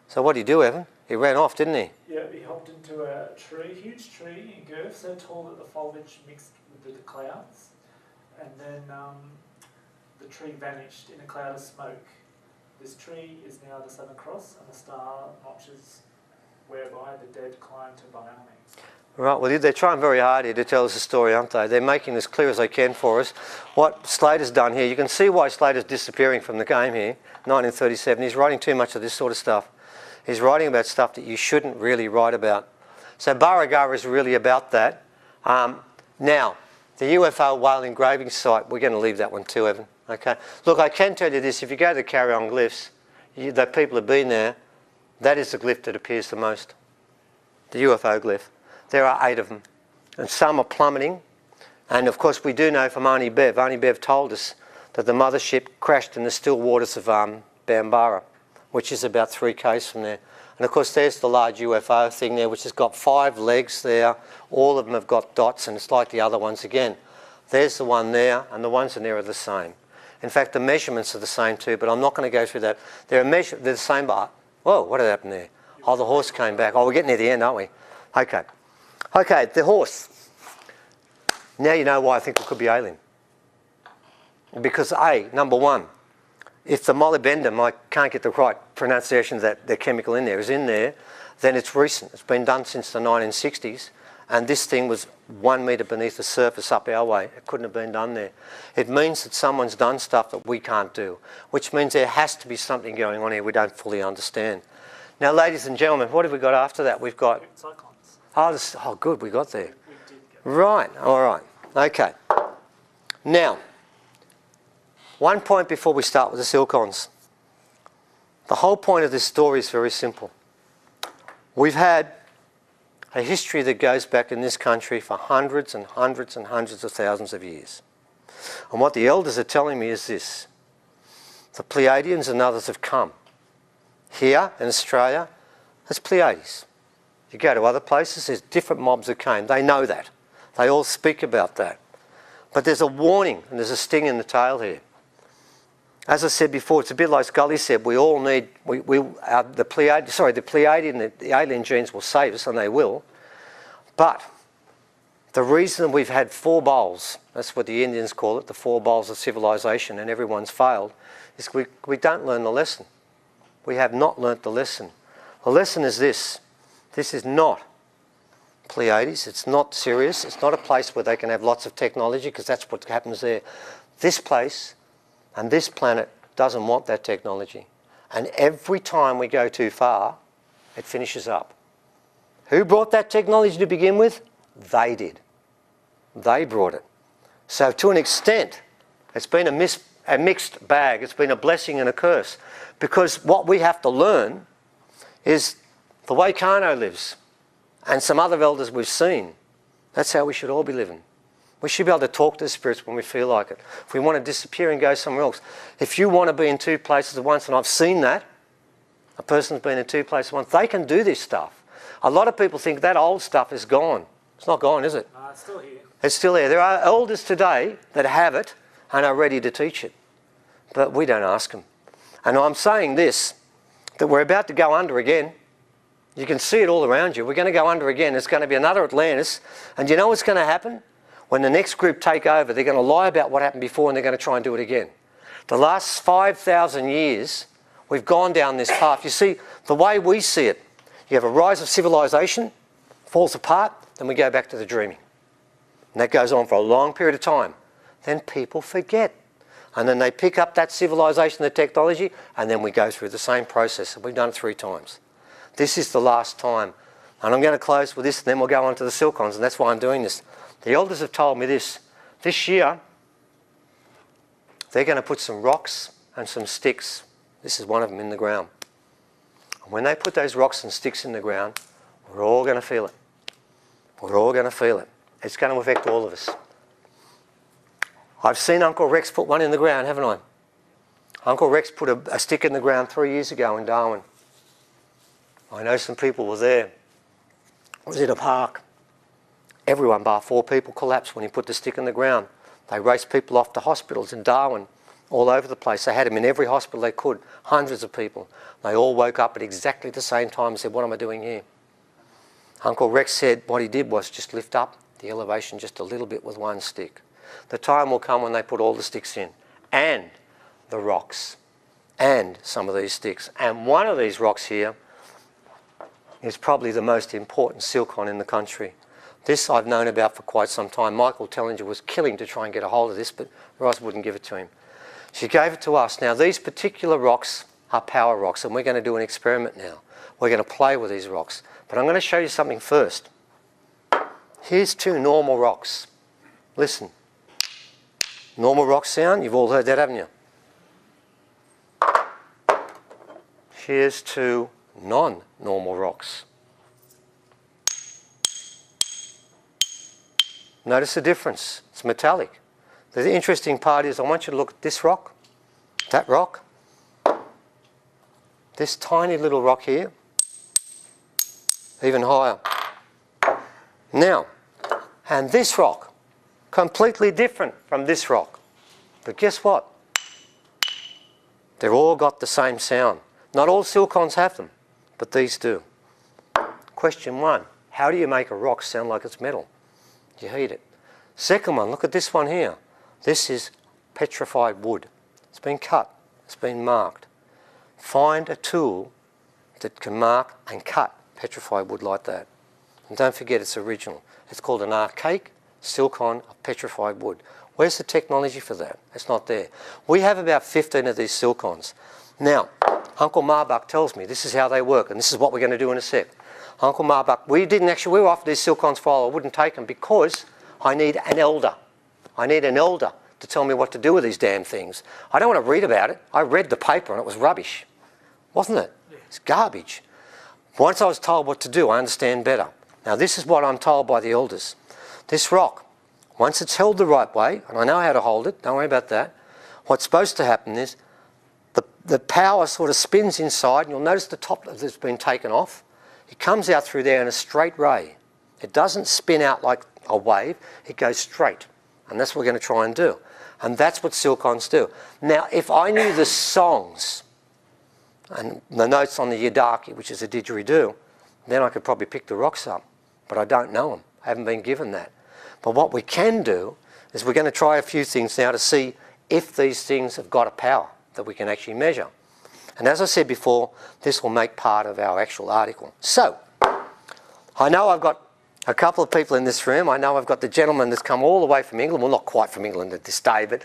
Speaker 1: So what did he do, Evan? He ran off, didn't he?
Speaker 2: Yeah, he hopped into a tree, huge tree in girth, so tall that the foliage mixed with the clouds. And then the tree vanished in a cloud of smoke. This tree is now the Southern Cross and the star notches whereby the dead climb to Byami.
Speaker 1: Right, well, they're trying very hard here to tell us a story, aren't they? They're making this clear as they can for us. What Slater's done here, you can see why Slater's disappearing from the game here, 1937. He's writing too much of this sort of stuff. He's writing about stuff that you shouldn't really write about. So Burragurra is really about that. Now, the UFO whale engraving site, we're going to leave that one too, Evan. Okay. Look, I can tell you this, if you go to the Carry-On Glyphs, the people have been there, that is the glyph that appears the most, the UFO glyph. There are 8 of them, and some are plummeting. And of course, we do know from Arnie Bev. Arnie Bev told us that the mothership crashed in the still waters of Bambara, which is about 3 k's from there. And of course, there's the large UFO thing there, which has got 5 legs there. All of them have got dots, and it's like the other ones again. There's the one there, and the ones in there are the same. In fact, the measurements are the same too, but I'm not going to go through that. They're the same, but whoa, what happened there? Oh, the horse came back. Oh, we're getting near the end, aren't we? Okay. Okay, the horse. Now you know why I think it could be alien. Because number one, if the molybdenum, I can't get the right pronunciation of that, the chemical in there, is in there, then it's recent. It's been done since the 1960s, and this thing was 1 metre beneath the surface up our way. It couldn't have been done there. It means that someone's done stuff that we can't do, which means there has to be something going on here we don't fully understand. Now, ladies and gentlemen, what have we got after that? We've got...
Speaker 2: Cyclones.
Speaker 1: Oh, good, we got there.
Speaker 2: We did get
Speaker 1: Right, all right. Okay. Now, one point before we start with the Silcons. The whole point of this story is very simple. We've had a history that goes back in this country for hundreds and hundreds and hundreds of thousands of years. And what the elders are telling me is this. The Pleiadians and others have come. Here in Australia, it's Pleiades. You go to other places, there's different mobs that came. They know that. They all speak about that. But there's a warning and there's a sting in the tail here. As I said before, it's a bit like Scully said, we all need, the Pleiadian and the alien genes will save us, and they will. But the reason we've had 4 bowls, that's what the Indians call it, the 4 bowls of civilization, and everyone's failed, is we don't learn the lesson. We have not learnt the lesson. The lesson is this. This is not Pleiades. It's not Sirius. It's not a place where they can have lots of technology, because that's what happens there. This place and this planet doesn't want that technology. And every time we go too far, it finishes up. Who brought that technology to begin with? They did. They brought it. So to an extent, it's been a mixed bag. It's been a blessing and a curse. Because what we have to learn is the way Kano lives and some other elders we've seen. That's how we should all be living. We should be able to talk to the spirits when we feel like it. If we want to disappear and go somewhere else. If you want to be in 2 places at once, and I've seen that, a person's been in 2 places at once, they can do this stuff. A lot of people think that old stuff is gone. It's not gone, is it?
Speaker 2: No, it's still here.
Speaker 1: It's still there. There are elders today that have it and are ready to teach it. But we don't ask them. And I'm saying this, that we're about to go under again. You can see it all around you. We're going to go under again. It's going to be another Atlantis. And you know what's going to happen? When the next group take over, they're going to lie about what happened before, and they're going to try and do it again. The last 5,000 years, we've gone down this path. You see, the way we see it, you have a rise of civilization, falls apart, then we go back to the dreaming. And that goes on for a long period of time. Then people forget. And then they pick up that civilization, the technology, and then we go through the same process. We've done it 3 times. This is the last time. And I'm going to close with this, and then we'll go on to the Silkons, and that's why I'm doing this. The elders have told me this. This year, they're going to put some rocks and some sticks. This is one of them in the ground. And when they put those rocks and sticks in the ground, we're all going to feel it. We're all going to feel it. It's going to affect all of us. I've seen Uncle Rex put one in the ground, haven't I? Uncle Rex put a stick in the ground 3 years ago in Darwin. I know some people were there. It was in a park. Everyone bar 4 people collapsed when he put the stick in the ground. They raced people off to hospitals in Darwin, all over the place. They had him in every hospital they could, hundreds of people. They all woke up at exactly the same time and said, what am I doing here? Uncle Rex said what he did was just lift up the elevation just a little bit with one stick. The time will come when they put all the sticks in, and the rocks, and some of these sticks. And one of these rocks here is probably the most important Silkon in the country. This I've known about for quite some time. Michael Tellinger was killing to try and get a hold of this, but Roz wouldn't give it to him. She gave it to us. Now, these particular rocks are power rocks, and we're going to do an experiment now. We're going to play with these rocks. But I'm going to show you something first. Here's 2 normal rocks. Listen. Normal rock sound, you've all heard that, haven't you? Here's 2 non-normal rocks. Notice the difference. It's metallic. The interesting part is I want you to look at this rock, that rock, this tiny little rock here, even higher. Now, and this rock, completely different from this rock. But guess what? They've all got the same sound. Not all Silkons have them, but these do. Question 1, how do you make a rock sound like it's metal? You heat it. Second one, look at this one here. This is petrified wood. It's been cut. It's been marked. Find a tool that can mark and cut petrified wood like that. And don't forget it's original. It's called an archaic Silkon of petrified wood. Where's the technology for that? It's not there. We have about 15 of these Silkons. Now, Uncle Marbach tells me this is how they work, and this is what we're going to do in a sec. Uncle Marbach, we were offered these Silkons for a while. I wouldn't take them because I need an elder. I need an elder to tell me what to do with these damn things. I don't want to read about it. I read the paper and it was rubbish. Wasn't it? It's garbage. Once I was told what to do, I understand better. Now this is what I'm told by the elders. This rock, once it's held the right way, and I know how to hold it, don't worry about that, what's supposed to happen is the power sort of spins inside, and you'll notice the top that's been taken off. It comes out through there in a straight ray. It doesn't spin out like a wave, it goes straight. And that's what we're going to try and do. And that's what silcons do. Now, if I knew the songs and the notes on the yidaki, which is a didgeridoo, then I could probably pick the rocks up. But I don't know them. I haven't been given that. But what we can do is we're going to try a few things now to see if these things have got a power that we can actually measure. And as I said before, this will make part of our actual article. So, I know I've got a couple of people in this room. I know I've got the gentleman that's come all the way from England. Well, not quite from England at this day, but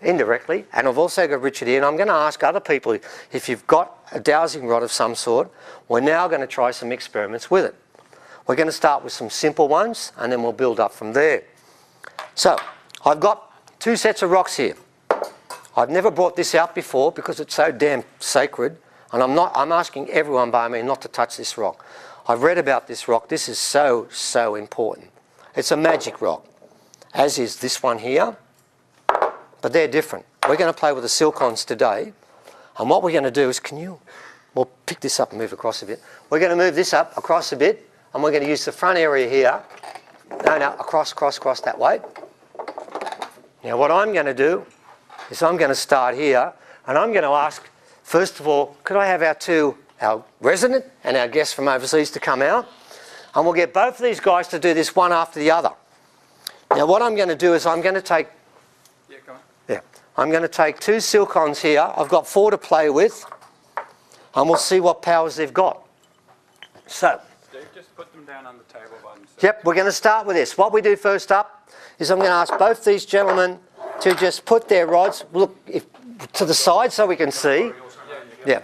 Speaker 1: indirectly. And I've also got Richard here. And I'm going to ask other people, if you've got a dowsing rod of some sort, we're now going to try some experiments with it. We're going to start with some simple ones, and then we'll build up from there. So, I've got 2 sets of rocks here. I've never brought this out before because it's so damn sacred, and I'm asking everyone by me not to touch this rock. I've read about this rock. This is so, so important. It's a magic rock, as is this one here, but they're different. We're going to play with the silcons today, and what we're going to do is, we'll pick this up and move across a bit. We're going to move this up across a bit, and we're going to use the front area here. No, across that way. Now what I'm going to do is I'm going to start here, and I'm going to ask, first of all, could I have our resident and our guest from overseas to come out? And we'll get both of these guys to do this one after the other. Now what I'm going to do is I'm going to take...
Speaker 4: Yeah, go on.
Speaker 1: Yeah. I'm going to take 2 silcons here. I've got 4 to play with, and we'll see what powers they've got. So...
Speaker 4: Steve, just put them down on the table by themselves.
Speaker 1: Yep, we're going to start with this. What we do first up is I'm going to ask both these gentlemen to just put their rods, to the side so we can see. Yeah.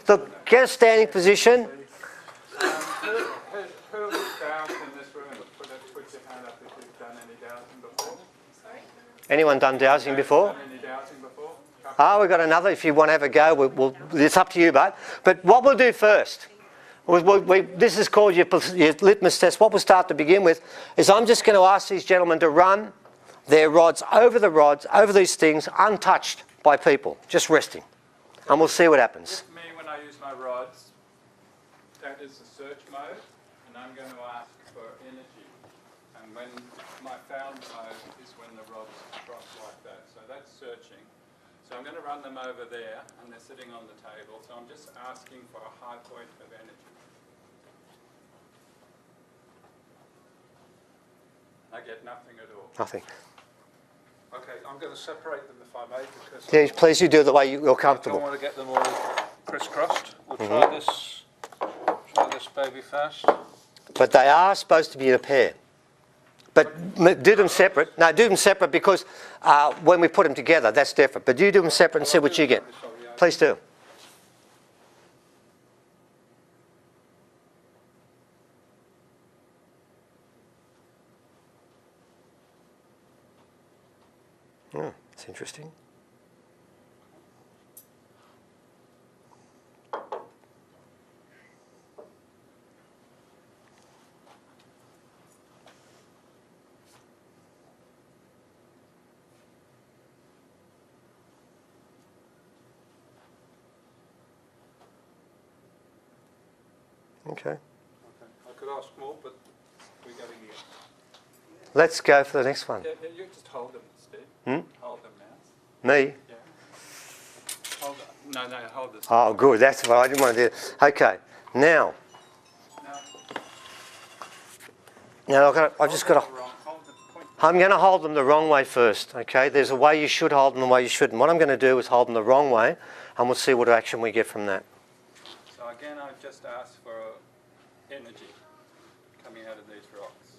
Speaker 1: Look, get a standing position.
Speaker 4: Who was dowsed in this room? Put your hand up if you've done any dowsing before.
Speaker 3: Sorry?
Speaker 1: Anyone done dowsing before?
Speaker 4: Done any dowsing before?
Speaker 1: We've got another. If you want to have a go, it's up to you, but what we'll do first, this is called your litmus test. What we'll start to begin with is I'm just going to ask these gentlemen to run their rods, over these things, untouched by people, just resting. And we'll see what happens.
Speaker 4: With me, when I use my rods, that is the search mode, and I'm going to ask for energy. And when my found mode is when the rods cross like that. So that's searching. So I'm going to run them over there, and they're sitting on the table. So I'm just asking for a high point of energy. I get nothing at all.
Speaker 1: Nothing.
Speaker 5: Okay, I'm going to separate them if I may, because
Speaker 1: Yeah, please, you do it the way you're
Speaker 5: I don't
Speaker 1: comfortable.
Speaker 5: want to get them all crisscrossed. We'll try this baby first.
Speaker 1: But they are supposed to be in a pair. But do them separate. No, do them separate because when we put them together, that's different. But you do them separate and see what you get. Please do. Oh, that's interesting. Okay.
Speaker 5: Okay. I could ask more, but we're going here.
Speaker 1: Let's go for the next one.
Speaker 4: Yeah, you just hold them, Steve. Hold them now.
Speaker 1: Me?
Speaker 4: Yeah. Hold them. No, hold this.
Speaker 1: Oh, good. That's what I didn't want to do. Okay. Now, I've just got to...
Speaker 4: Hold the point.
Speaker 1: I'm going to hold them the wrong way first, okay? There's a way you should hold them, the way you shouldn't. What I'm going to do is hold them the wrong way, and we'll see what action we get from that.
Speaker 4: So again, I've just asked for energy coming out of these rocks.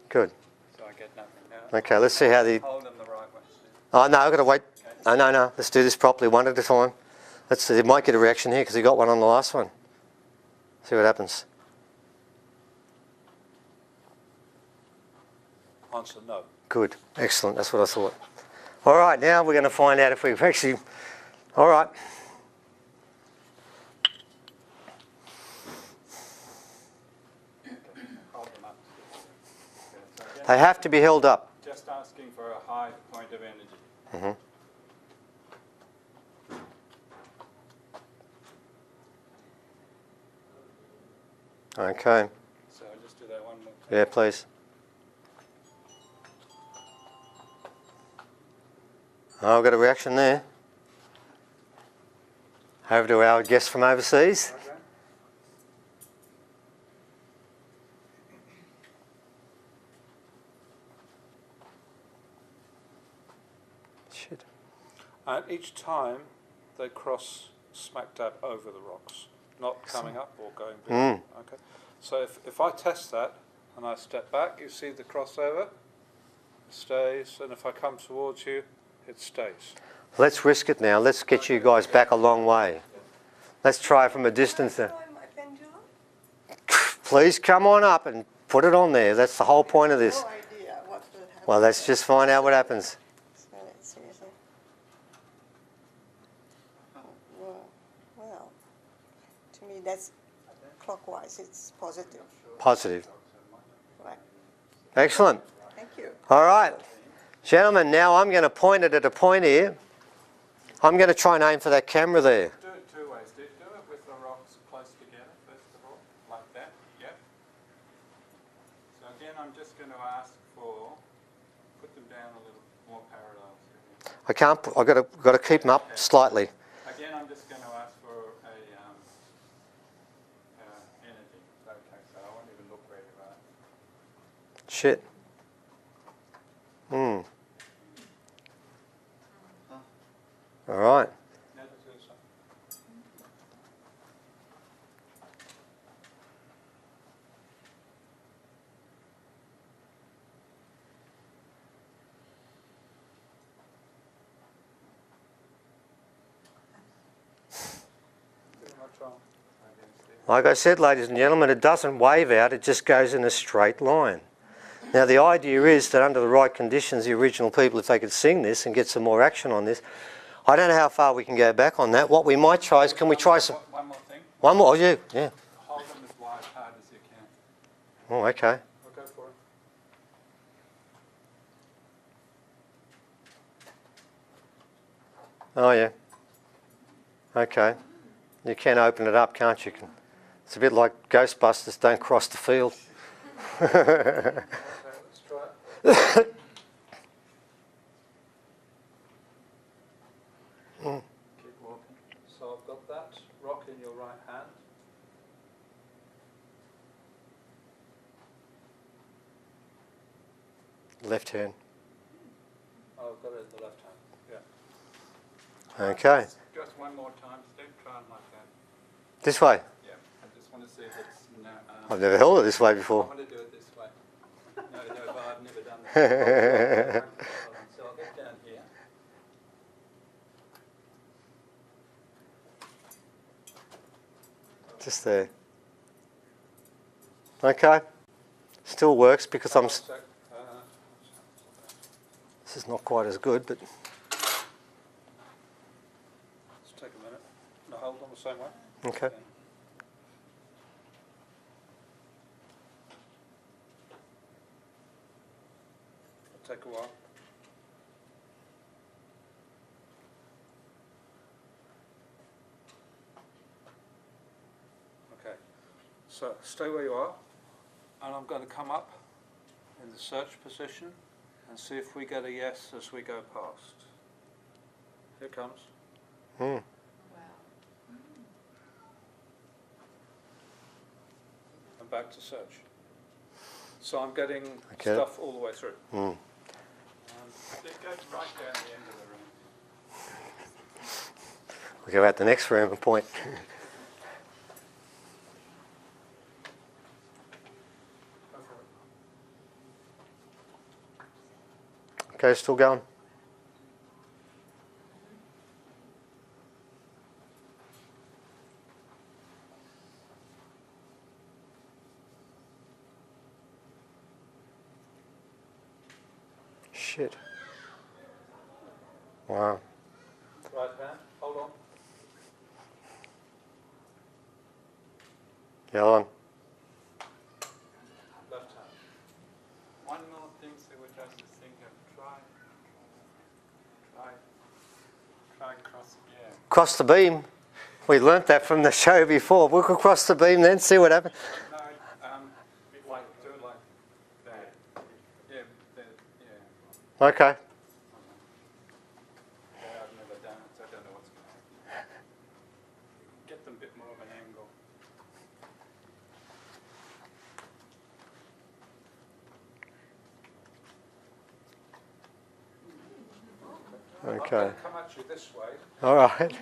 Speaker 1: Good.
Speaker 4: So I get nothing now.
Speaker 1: Okay, let's see how the...
Speaker 4: Hold them the right way, Steve.
Speaker 1: Oh, no, I've got to wait.
Speaker 4: Okay.
Speaker 1: No. Let's do this properly, one at a time. Let's see. It might get a reaction here because he got one on the last one. See what happens.
Speaker 5: Answer no.
Speaker 1: Good. Excellent. That's what I thought. All right, now we're going to find out if we've actually... All right.
Speaker 4: Hold them up. So again,
Speaker 1: They have to be held up.
Speaker 4: just asking for a high point of energy.
Speaker 1: Okay.
Speaker 4: So I'll just do that one more time.
Speaker 1: Yeah, please. Oh, I've got a reaction there. Over to our guest from overseas.
Speaker 5: Okay.
Speaker 1: Shit.
Speaker 5: And each time they cross smack dab over the rocks, not coming up or going below. Okay. So if I test that and I step back, you see the crossover, it stays, and if I come towards you, it stays.
Speaker 1: Let's risk it now. Let's get you guys back a long way. Let's try from a distance there.
Speaker 3: My pendulum?
Speaker 1: Please come on up and put it on there. That's the whole point of this.
Speaker 3: No idea what will happen.
Speaker 1: Well, let's just find out what happens.
Speaker 3: So let's see. Well, to me that's clockwise. It's positive.
Speaker 1: Positive.
Speaker 3: Right.
Speaker 1: Excellent.
Speaker 3: Thank you.
Speaker 1: All right. Gentlemen, now I'm going to point it at a point here. I'm going to try and aim for that camera there.
Speaker 4: Do it two ways. Do it with the rocks close together, first of all, like that. Yep. So again, I'm just going to ask for, put them down a little more parallel.
Speaker 1: I can't. I've got to keep them up slightly.
Speaker 4: Again, I'm just going to ask for a energy. Okay, so I won't even look where you are.
Speaker 1: Shit. All right.
Speaker 5: Now let's do this one. Give it a try.
Speaker 1: Like I said, ladies and gentlemen, it doesn't wave out. It just goes in a straight line. Now, the idea is that under the right conditions, the original people, if they could sing this and get some more action on this, I don't know how far we can go back on that. What we might try is, can we try some...
Speaker 4: One more thing.
Speaker 1: One more? Oh, you? Yeah.
Speaker 4: Hold them as wide hard as you can.
Speaker 1: Oh, okay.
Speaker 5: I'll go for it.
Speaker 1: Oh, yeah. Okay. You can open it up, can't you? It's a bit like Ghostbusters, don't cross the field.
Speaker 5: Okay, let's try it. Keep walking. So I've got that rock in your right hand.
Speaker 1: Left hand.
Speaker 5: Oh, I've got it in the left hand. Yeah.
Speaker 1: Okay.
Speaker 4: Just one more time, Steve. Try it like that.
Speaker 1: This way.
Speaker 4: Yeah. I just want to see if it's no.
Speaker 1: I've never held it this way
Speaker 4: I
Speaker 1: before.
Speaker 4: want to do it this way. No, but I've never done this. So I'll get down here.
Speaker 1: Just there. Okay. Still works because I'm...
Speaker 5: Sec.
Speaker 1: This is not quite as good, but...
Speaker 5: Let's take a minute. No, hold on the same way.
Speaker 1: Okay.
Speaker 5: It'll take a while. Okay. So stay where you are, and I'm going to come up in the search position and see if we get a yes as we go past. Here it comes.
Speaker 1: Hmm.
Speaker 5: And back to search. So I'm getting
Speaker 1: Okay.
Speaker 5: stuff all the way through.
Speaker 1: Hmm.
Speaker 4: It goes right down the end of the room.
Speaker 1: We'll go out the next room and point.
Speaker 5: Go for it.
Speaker 1: Okay, still going. Shit. Wow.
Speaker 5: Right hand, hold on.
Speaker 1: The other one.
Speaker 5: Left hand.
Speaker 4: One more thing, so which I was just thinking of. Try cross, yeah.
Speaker 1: Cross the beam. We learnt that from the show before. We could cross the beam then, see what happens.
Speaker 4: No, like, do it like that. Yeah, that, yeah.
Speaker 1: Okay.
Speaker 5: I'm
Speaker 1: Okay.
Speaker 5: going to come at you this way,
Speaker 1: All right.
Speaker 5: okay,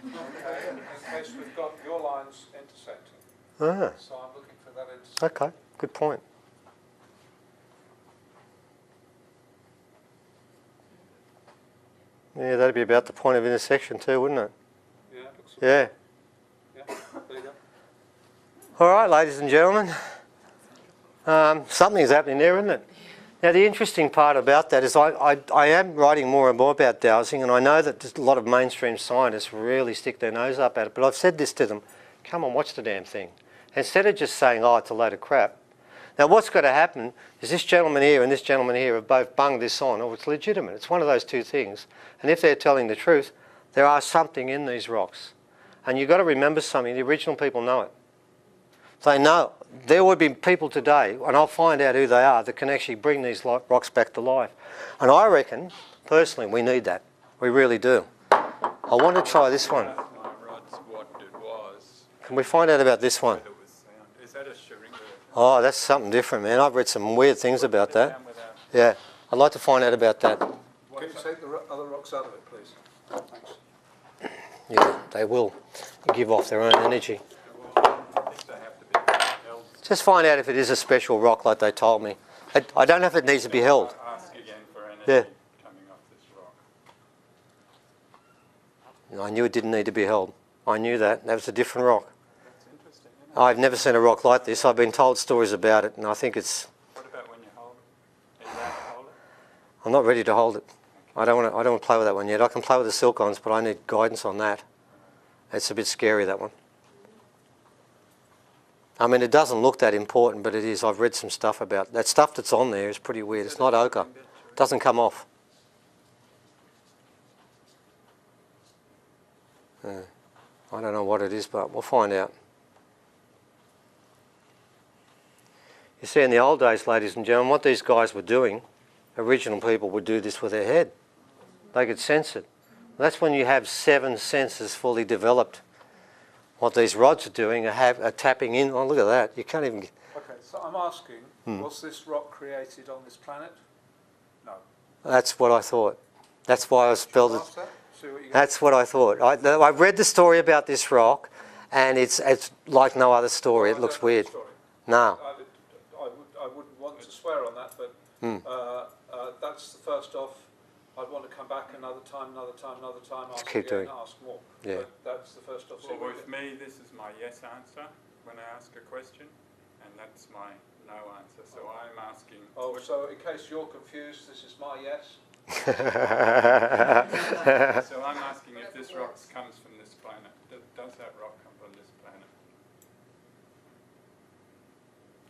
Speaker 5: in case we've got your lines intersecting.
Speaker 1: Ah,
Speaker 5: So I'm looking for that intersection.
Speaker 1: okay. Good point. Yeah, that'd be about the point of intersection too, wouldn't it?
Speaker 5: Yeah, looks like
Speaker 1: Yeah.
Speaker 5: yeah. There you go.
Speaker 1: All right, ladies and gentlemen. Something's happening there, isn't it? Now, the interesting part about that is I am writing more and more about dowsing, and I know that just a lot of mainstream scientists really stick their nose up at it, but I've said this to them, come on, watch the damn thing. Instead of just saying, oh, it's a load of crap. Now, what's got to happen is this gentleman here and this gentleman here have both bunged this on, or it's legitimate. It's one of those two things. And if they're telling the truth, there are something in these rocks. And you've got to remember something, the original people know it. They know. There would be people today, and I'll find out who they are, that can actually bring these rocks back to life. And I reckon, personally, we need that. We really do. I want to try this one.
Speaker 4: Asked my rods what it was,
Speaker 1: Can we find out about this one?
Speaker 4: whether it was sound. Is that a Sheringa?
Speaker 1: Oh, that's something different, man. I've read some weird things about that.
Speaker 4: Down without-
Speaker 1: Yeah, I'd like to find out about that.
Speaker 5: Can you take the other rocks out of it, please? Thanks.
Speaker 1: Yeah, they will give off their own energy.
Speaker 4: I think they have to be held.
Speaker 1: Just find out if it is a special rock like they told me. I don't know if it needs to be held.
Speaker 4: Ask again for energy
Speaker 1: Yeah.
Speaker 4: coming off this rock.
Speaker 1: I knew it didn't need to be held. I knew that. That was a different rock.
Speaker 4: That's interesting, isn't it?
Speaker 1: I've never seen a rock like this. I've been told stories about it, and I think it's...
Speaker 4: What about when you hold it? Are you allowed to hold it?
Speaker 1: I'm not ready to hold it. I don't want to play with that one yet. I can play with the silk-ons, but I need guidance on that. It's a bit scary, that one. I mean, it doesn't look that important, but it is. I've read some stuff about that. Stuff that's on there is pretty weird. It's not ochre. It doesn't come off. I don't know what it is, but we'll find out. You see, in the old days, ladies and gentlemen, what these guys were doing, original people would do this with their head. They could sense it. That's when you have 7 senses fully developed. What these rods are doing are tapping in. Oh, look at that. You can't even...
Speaker 5: Okay, so I'm asking, was this rock created on this planet? No.
Speaker 1: That's what I thought. That's why I spelled it.
Speaker 5: Ask that, see what you get.
Speaker 1: That's what I thought. I read the story about this rock, and it's like no other story. It looks weird. No.
Speaker 5: I wouldn't want to swear on that, but that's the first off. I'd want to come back another time, ask
Speaker 1: keep
Speaker 5: again,
Speaker 1: doing.
Speaker 5: ask more.
Speaker 1: Yeah.
Speaker 5: But that's the first off.
Speaker 4: Well, with me, this is my yes answer when I ask a question, and that's my no answer. So I'm asking.
Speaker 5: Oh, so in case you're confused, this is my yes.
Speaker 4: So I'm asking if this rock comes from this planet. Does that rock come from this planet?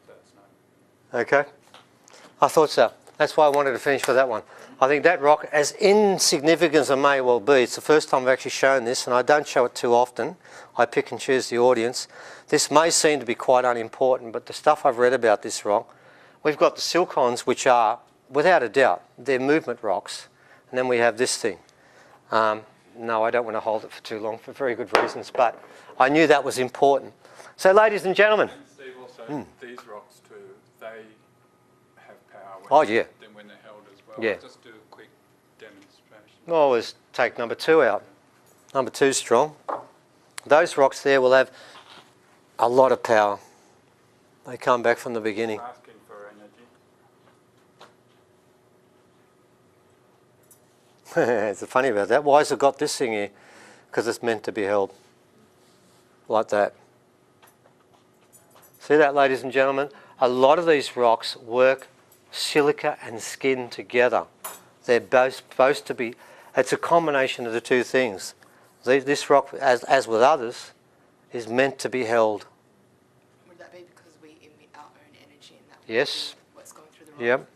Speaker 4: That's no.
Speaker 1: Okay. I thought so. That's why I wanted to finish with that one. I think that rock, as insignificant as it may well be, it's the first time I've actually shown this, and I don't show it too often. I pick and choose the audience. This may seem to be quite unimportant, but the stuff I've read about this rock, we've got the silk-ons, which are, without a doubt, they're movement rocks, and then we have this thing. No, I don't want to hold it for too long for very good reasons, but I knew that was important. So, ladies and gentlemen.
Speaker 4: And Steve, also, these rocks too, they have power
Speaker 1: Oh, yeah.
Speaker 4: when they're held as well.
Speaker 1: Yeah.
Speaker 4: I'll just do a quick demonstration.
Speaker 1: I'll always take number 2 out. Number 2's strong. Those rocks there will have a lot of power. They come back from the beginning.
Speaker 4: Asking for energy.
Speaker 1: It's funny about that. Why has it got this thing here? Because it's meant to be held. Like that. See that, ladies and gentlemen? A lot of these rocks work silica and skin together. They're both supposed to be... It's a combination of the two things. This rock, as with others, is meant to be held.
Speaker 6: Would that be because we emit our own energy and that
Speaker 1: Yes.
Speaker 6: would be what's going through the rock?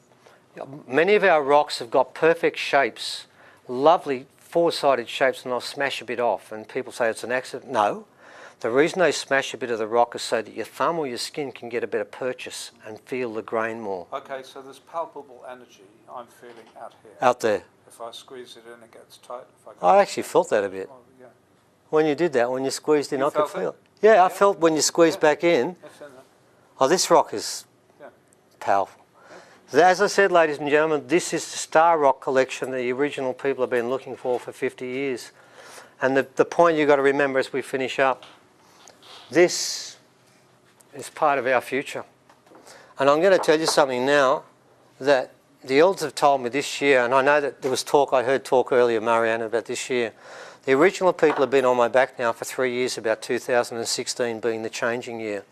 Speaker 1: Yep. Many of our rocks have got perfect shapes, lovely four-sided shapes, and they'll smash a bit off. And people say it's an accident. No. The reason they smash a bit of the rock is so that your thumb or your skin can get a better purchase and feel the grain more.
Speaker 5: Okay, so there's palpable energy I'm feeling out here.
Speaker 1: Out there.
Speaker 5: If I squeeze it in, it gets tight. If I go
Speaker 1: I actually felt that a bit.
Speaker 5: Oh, yeah.
Speaker 1: When you did that, when you squeezed in,
Speaker 5: You
Speaker 1: I could
Speaker 5: felt
Speaker 1: feel
Speaker 5: it?
Speaker 1: it. Yeah, I felt when you squeezed back in,
Speaker 5: It's in there.
Speaker 1: oh, this rock is
Speaker 5: Yeah.
Speaker 1: powerful. As I said, ladies and gentlemen, this is the star rock collection the original people have been looking for 50 years. And the point you've got to remember as we finish up, this is part of our future. And I'm going to tell you something now that the elders have told me this year, and I know that there was talk, I heard talk earlier, Marianne, about this year. The original people have been on my back now for 3 years, about 2016 being the changing year.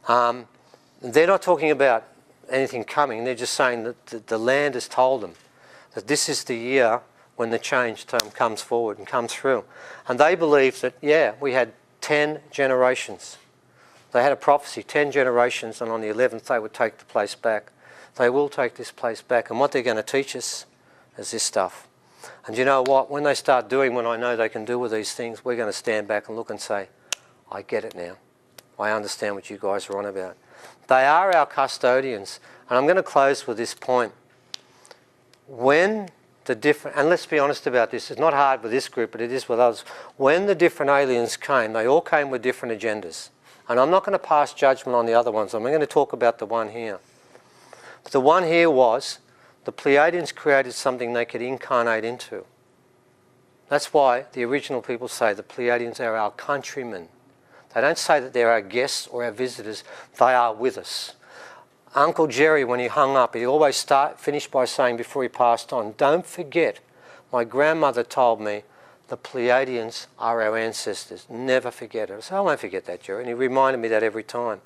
Speaker 1: They're not talking about anything coming, they're just saying that the land has told them that this is the year when the change comes forward and comes through. And they believe that, yeah, we had 10 generations. They had a prophecy, 10 generations, and on the 11th they would take the place back. They will take this place back, and what they're going to teach us is this stuff. And you know what? When they start doing what I know they can do with these things, we're going to stand back and look and say, I get it now. I understand what you guys are on about. They are our custodians. And I'm going to close with this point. When the different, and let's be honest about this, it's not hard with this group, but it is with others. When the different aliens came, they all came with different agendas. And I'm not going to pass judgment on the other ones. I'm going to talk about the one here. But the one here was, the Pleiadians created something they could incarnate into. That's why the original people say the Pleiadians are our countrymen. They don't say that they're our guests or our visitors. They are with us. Uncle Jerry, when he hung up, he always finished by saying before he passed on, don't forget, my grandmother told me the Pleiadians are our ancestors. Never forget it. I said, I won't forget that, Jerry. And he reminded me that every time.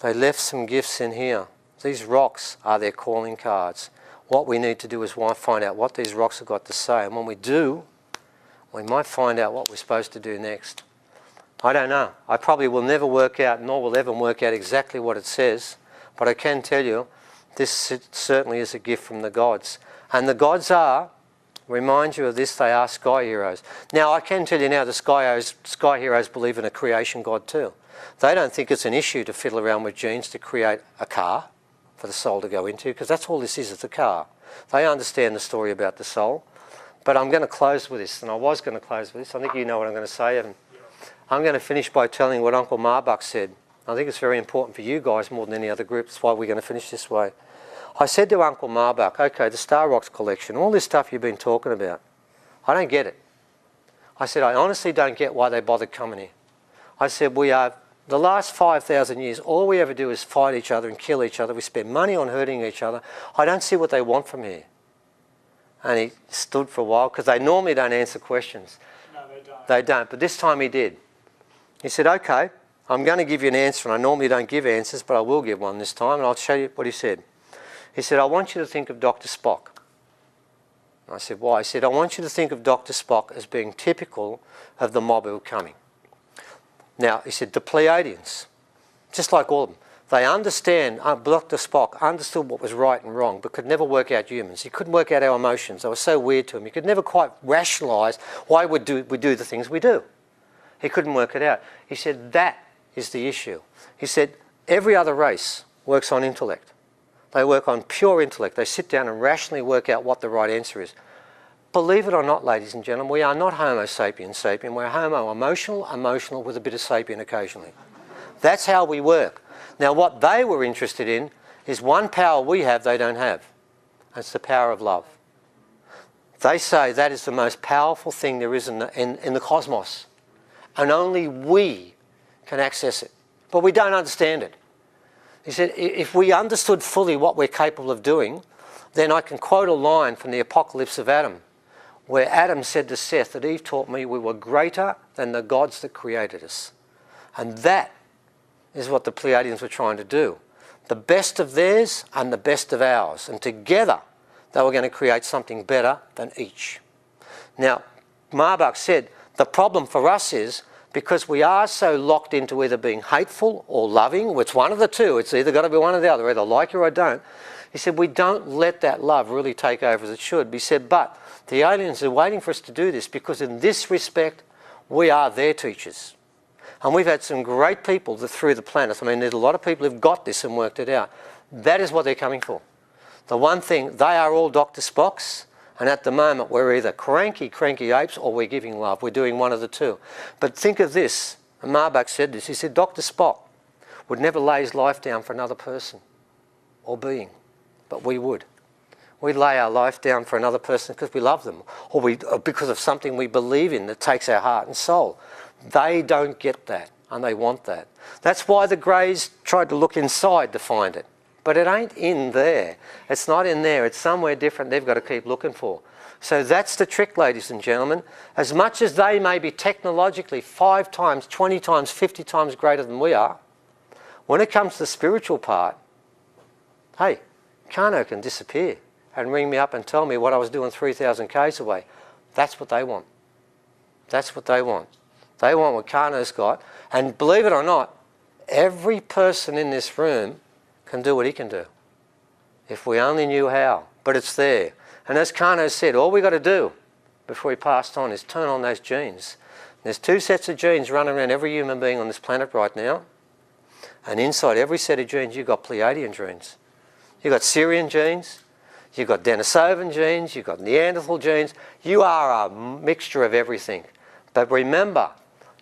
Speaker 1: They left some gifts in here. These rocks are their calling cards. What we need to do is find out what these rocks have got to say. And when we do, we might find out what we're supposed to do next. I don't know. I probably will never work out, nor will ever work out exactly what it says. But I can tell you, this certainly is a gift from the gods. And the gods are, remind you of this, they are sky heroes. Now, I can tell you now, the sky heroes believe in a creation god too. They don't think it's an issue to fiddle around with genes to create a car for the soul to go into, because that's all this is, it's a car. They understand the story about the soul. But I'm going to close with this, and I was going to close with this. I think you know what I'm going to say, Evan. I'm going to finish by telling what Uncle Marbach said. I think it's very important for you guys more than any other group. That's why we're going to finish this way. I said to Uncle Marbach, okay, the Star Rocks collection, all this stuff you've been talking about, I don't get it. I said, I honestly don't get why they bothered coming here. I said, the last 5,000 years, all we ever do is fight each other and kill each other. We spend money on hurting each other. I don't see what they want from here. And he stood for a while, because they normally don't answer questions.
Speaker 2: No, they don't.
Speaker 1: They don't, but this time he did. He said, okay, I'm going to give you an answer, and I normally don't give answers, but I will give one this time, and I'll show you what he said. He said, I want you to think of Dr. Spock. I said, why? He said, I want you to think of Dr. Spock as being typical of the mob who are coming. Now, he said, the Pleiadians, just like all of them, they understand, Dr. Spock understood what was right and wrong, but could never work out humans. He couldn't work out our emotions. They were so weird to him. He could never quite rationalise why we do the things we do. He couldn't work it out. He said, that is the issue. He said, every other race works on intellect. They work on pure intellect. They sit down and rationally work out what the right answer is. Believe it or not, ladies and gentlemen, we are not Homo sapiens sapien. We're Homo emotional with a bit of sapien occasionally. That's how we work. Now, what they were interested in is one power we have they don't have. It's the power of love. They say that is the most powerful thing there is in the cosmos. And only we can access it. But we don't understand it. He said, if we understood fully what we're capable of doing, then I can quote a line from the Apocalypse of Adam, where Adam said to Seth that Eve taught me we were greater than the gods that created us. And that is what the Pleiadians were trying to do. The best of theirs and the best of ours. And together, they were going to create something better than each. Now, Marbach said, the problem for us is, because we are so locked into either being hateful or loving, it's one of the two, it's either got to be one or the other, either like you or I don't. He said, we don't let that love really take over as it should. He said, but the aliens are waiting for us to do this, because in this respect, we are their teachers. And we've had some great people through the planet. I mean, there's a lot of people who've got this and worked it out. That is what they're coming for. The one thing, they are all Dr. Spocks. And at the moment, we're either cranky apes, or we're giving love. We're doing one of the two. But think of this, and Marbach said this, he said, Dr. Spock would never lay his life down for another person or being. but we would. We'd lay our life down for another person because we love them, or because of something we believe in that takes our heart and soul. They don't get that, and they want that. That's why the Greys tried to look inside to find it. But it ain't in there. It's not in there. It's somewhere different they've got to keep looking for. So that's the trick, ladies and gentlemen. As much as they may be technologically 5 times, 20 times, 50 times greater than we are, when it comes to the spiritual part, hey, Kano can disappear and ring me up and tell me what I was doing 3,000 k's away. That's what they want. That's what they want. They want what Kano's got. And believe it or not, every person in this room can do what he can do, if we only knew how. But it's there. And as Kano said, all we got to do before he passed on is turn on those genes. There's 2 sets of genes running around every human being on this planet right now. And inside every set of genes, you've got Pleiadian genes. You've got Syrian genes. You've got Denisovan genes. You've got Neanderthal genes. You are a mixture of everything. But remember,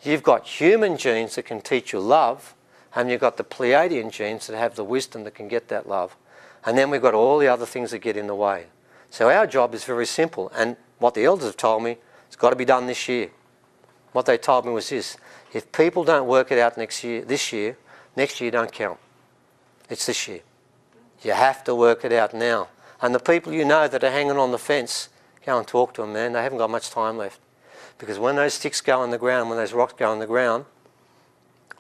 Speaker 1: you've got human genes that can teach you love, and you've got the Pleiadian genes that have the wisdom that can get that love. And then we've got all the other things that get in the way. So our job is very simple, and what the elders have told me, it's got to be done this year. What they told me was this: if people don't work it out next year, next year don't count. It's this year. You have to work it out now. And the people you know that are hanging on the fence, go and talk to them, man. They haven't got much time left. Because when those sticks go in the ground, when those rocks go in the ground,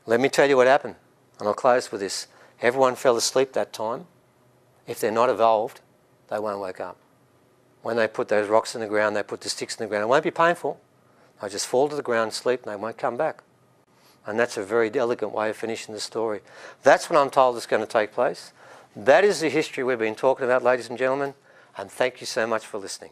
Speaker 1: let me tell you what happened. And I'll close with this. Everyone fell asleep that time. If they're not evolved, they won't wake up. When they put those rocks in the ground, they put the sticks in the ground. It won't be painful. They'll just fall to the ground, sleep, and they won't come back. And that's a very elegant way of finishing the story. That's what I'm told is going to take place. That is the history we've been talking about, ladies and gentlemen. And thank you so much for listening.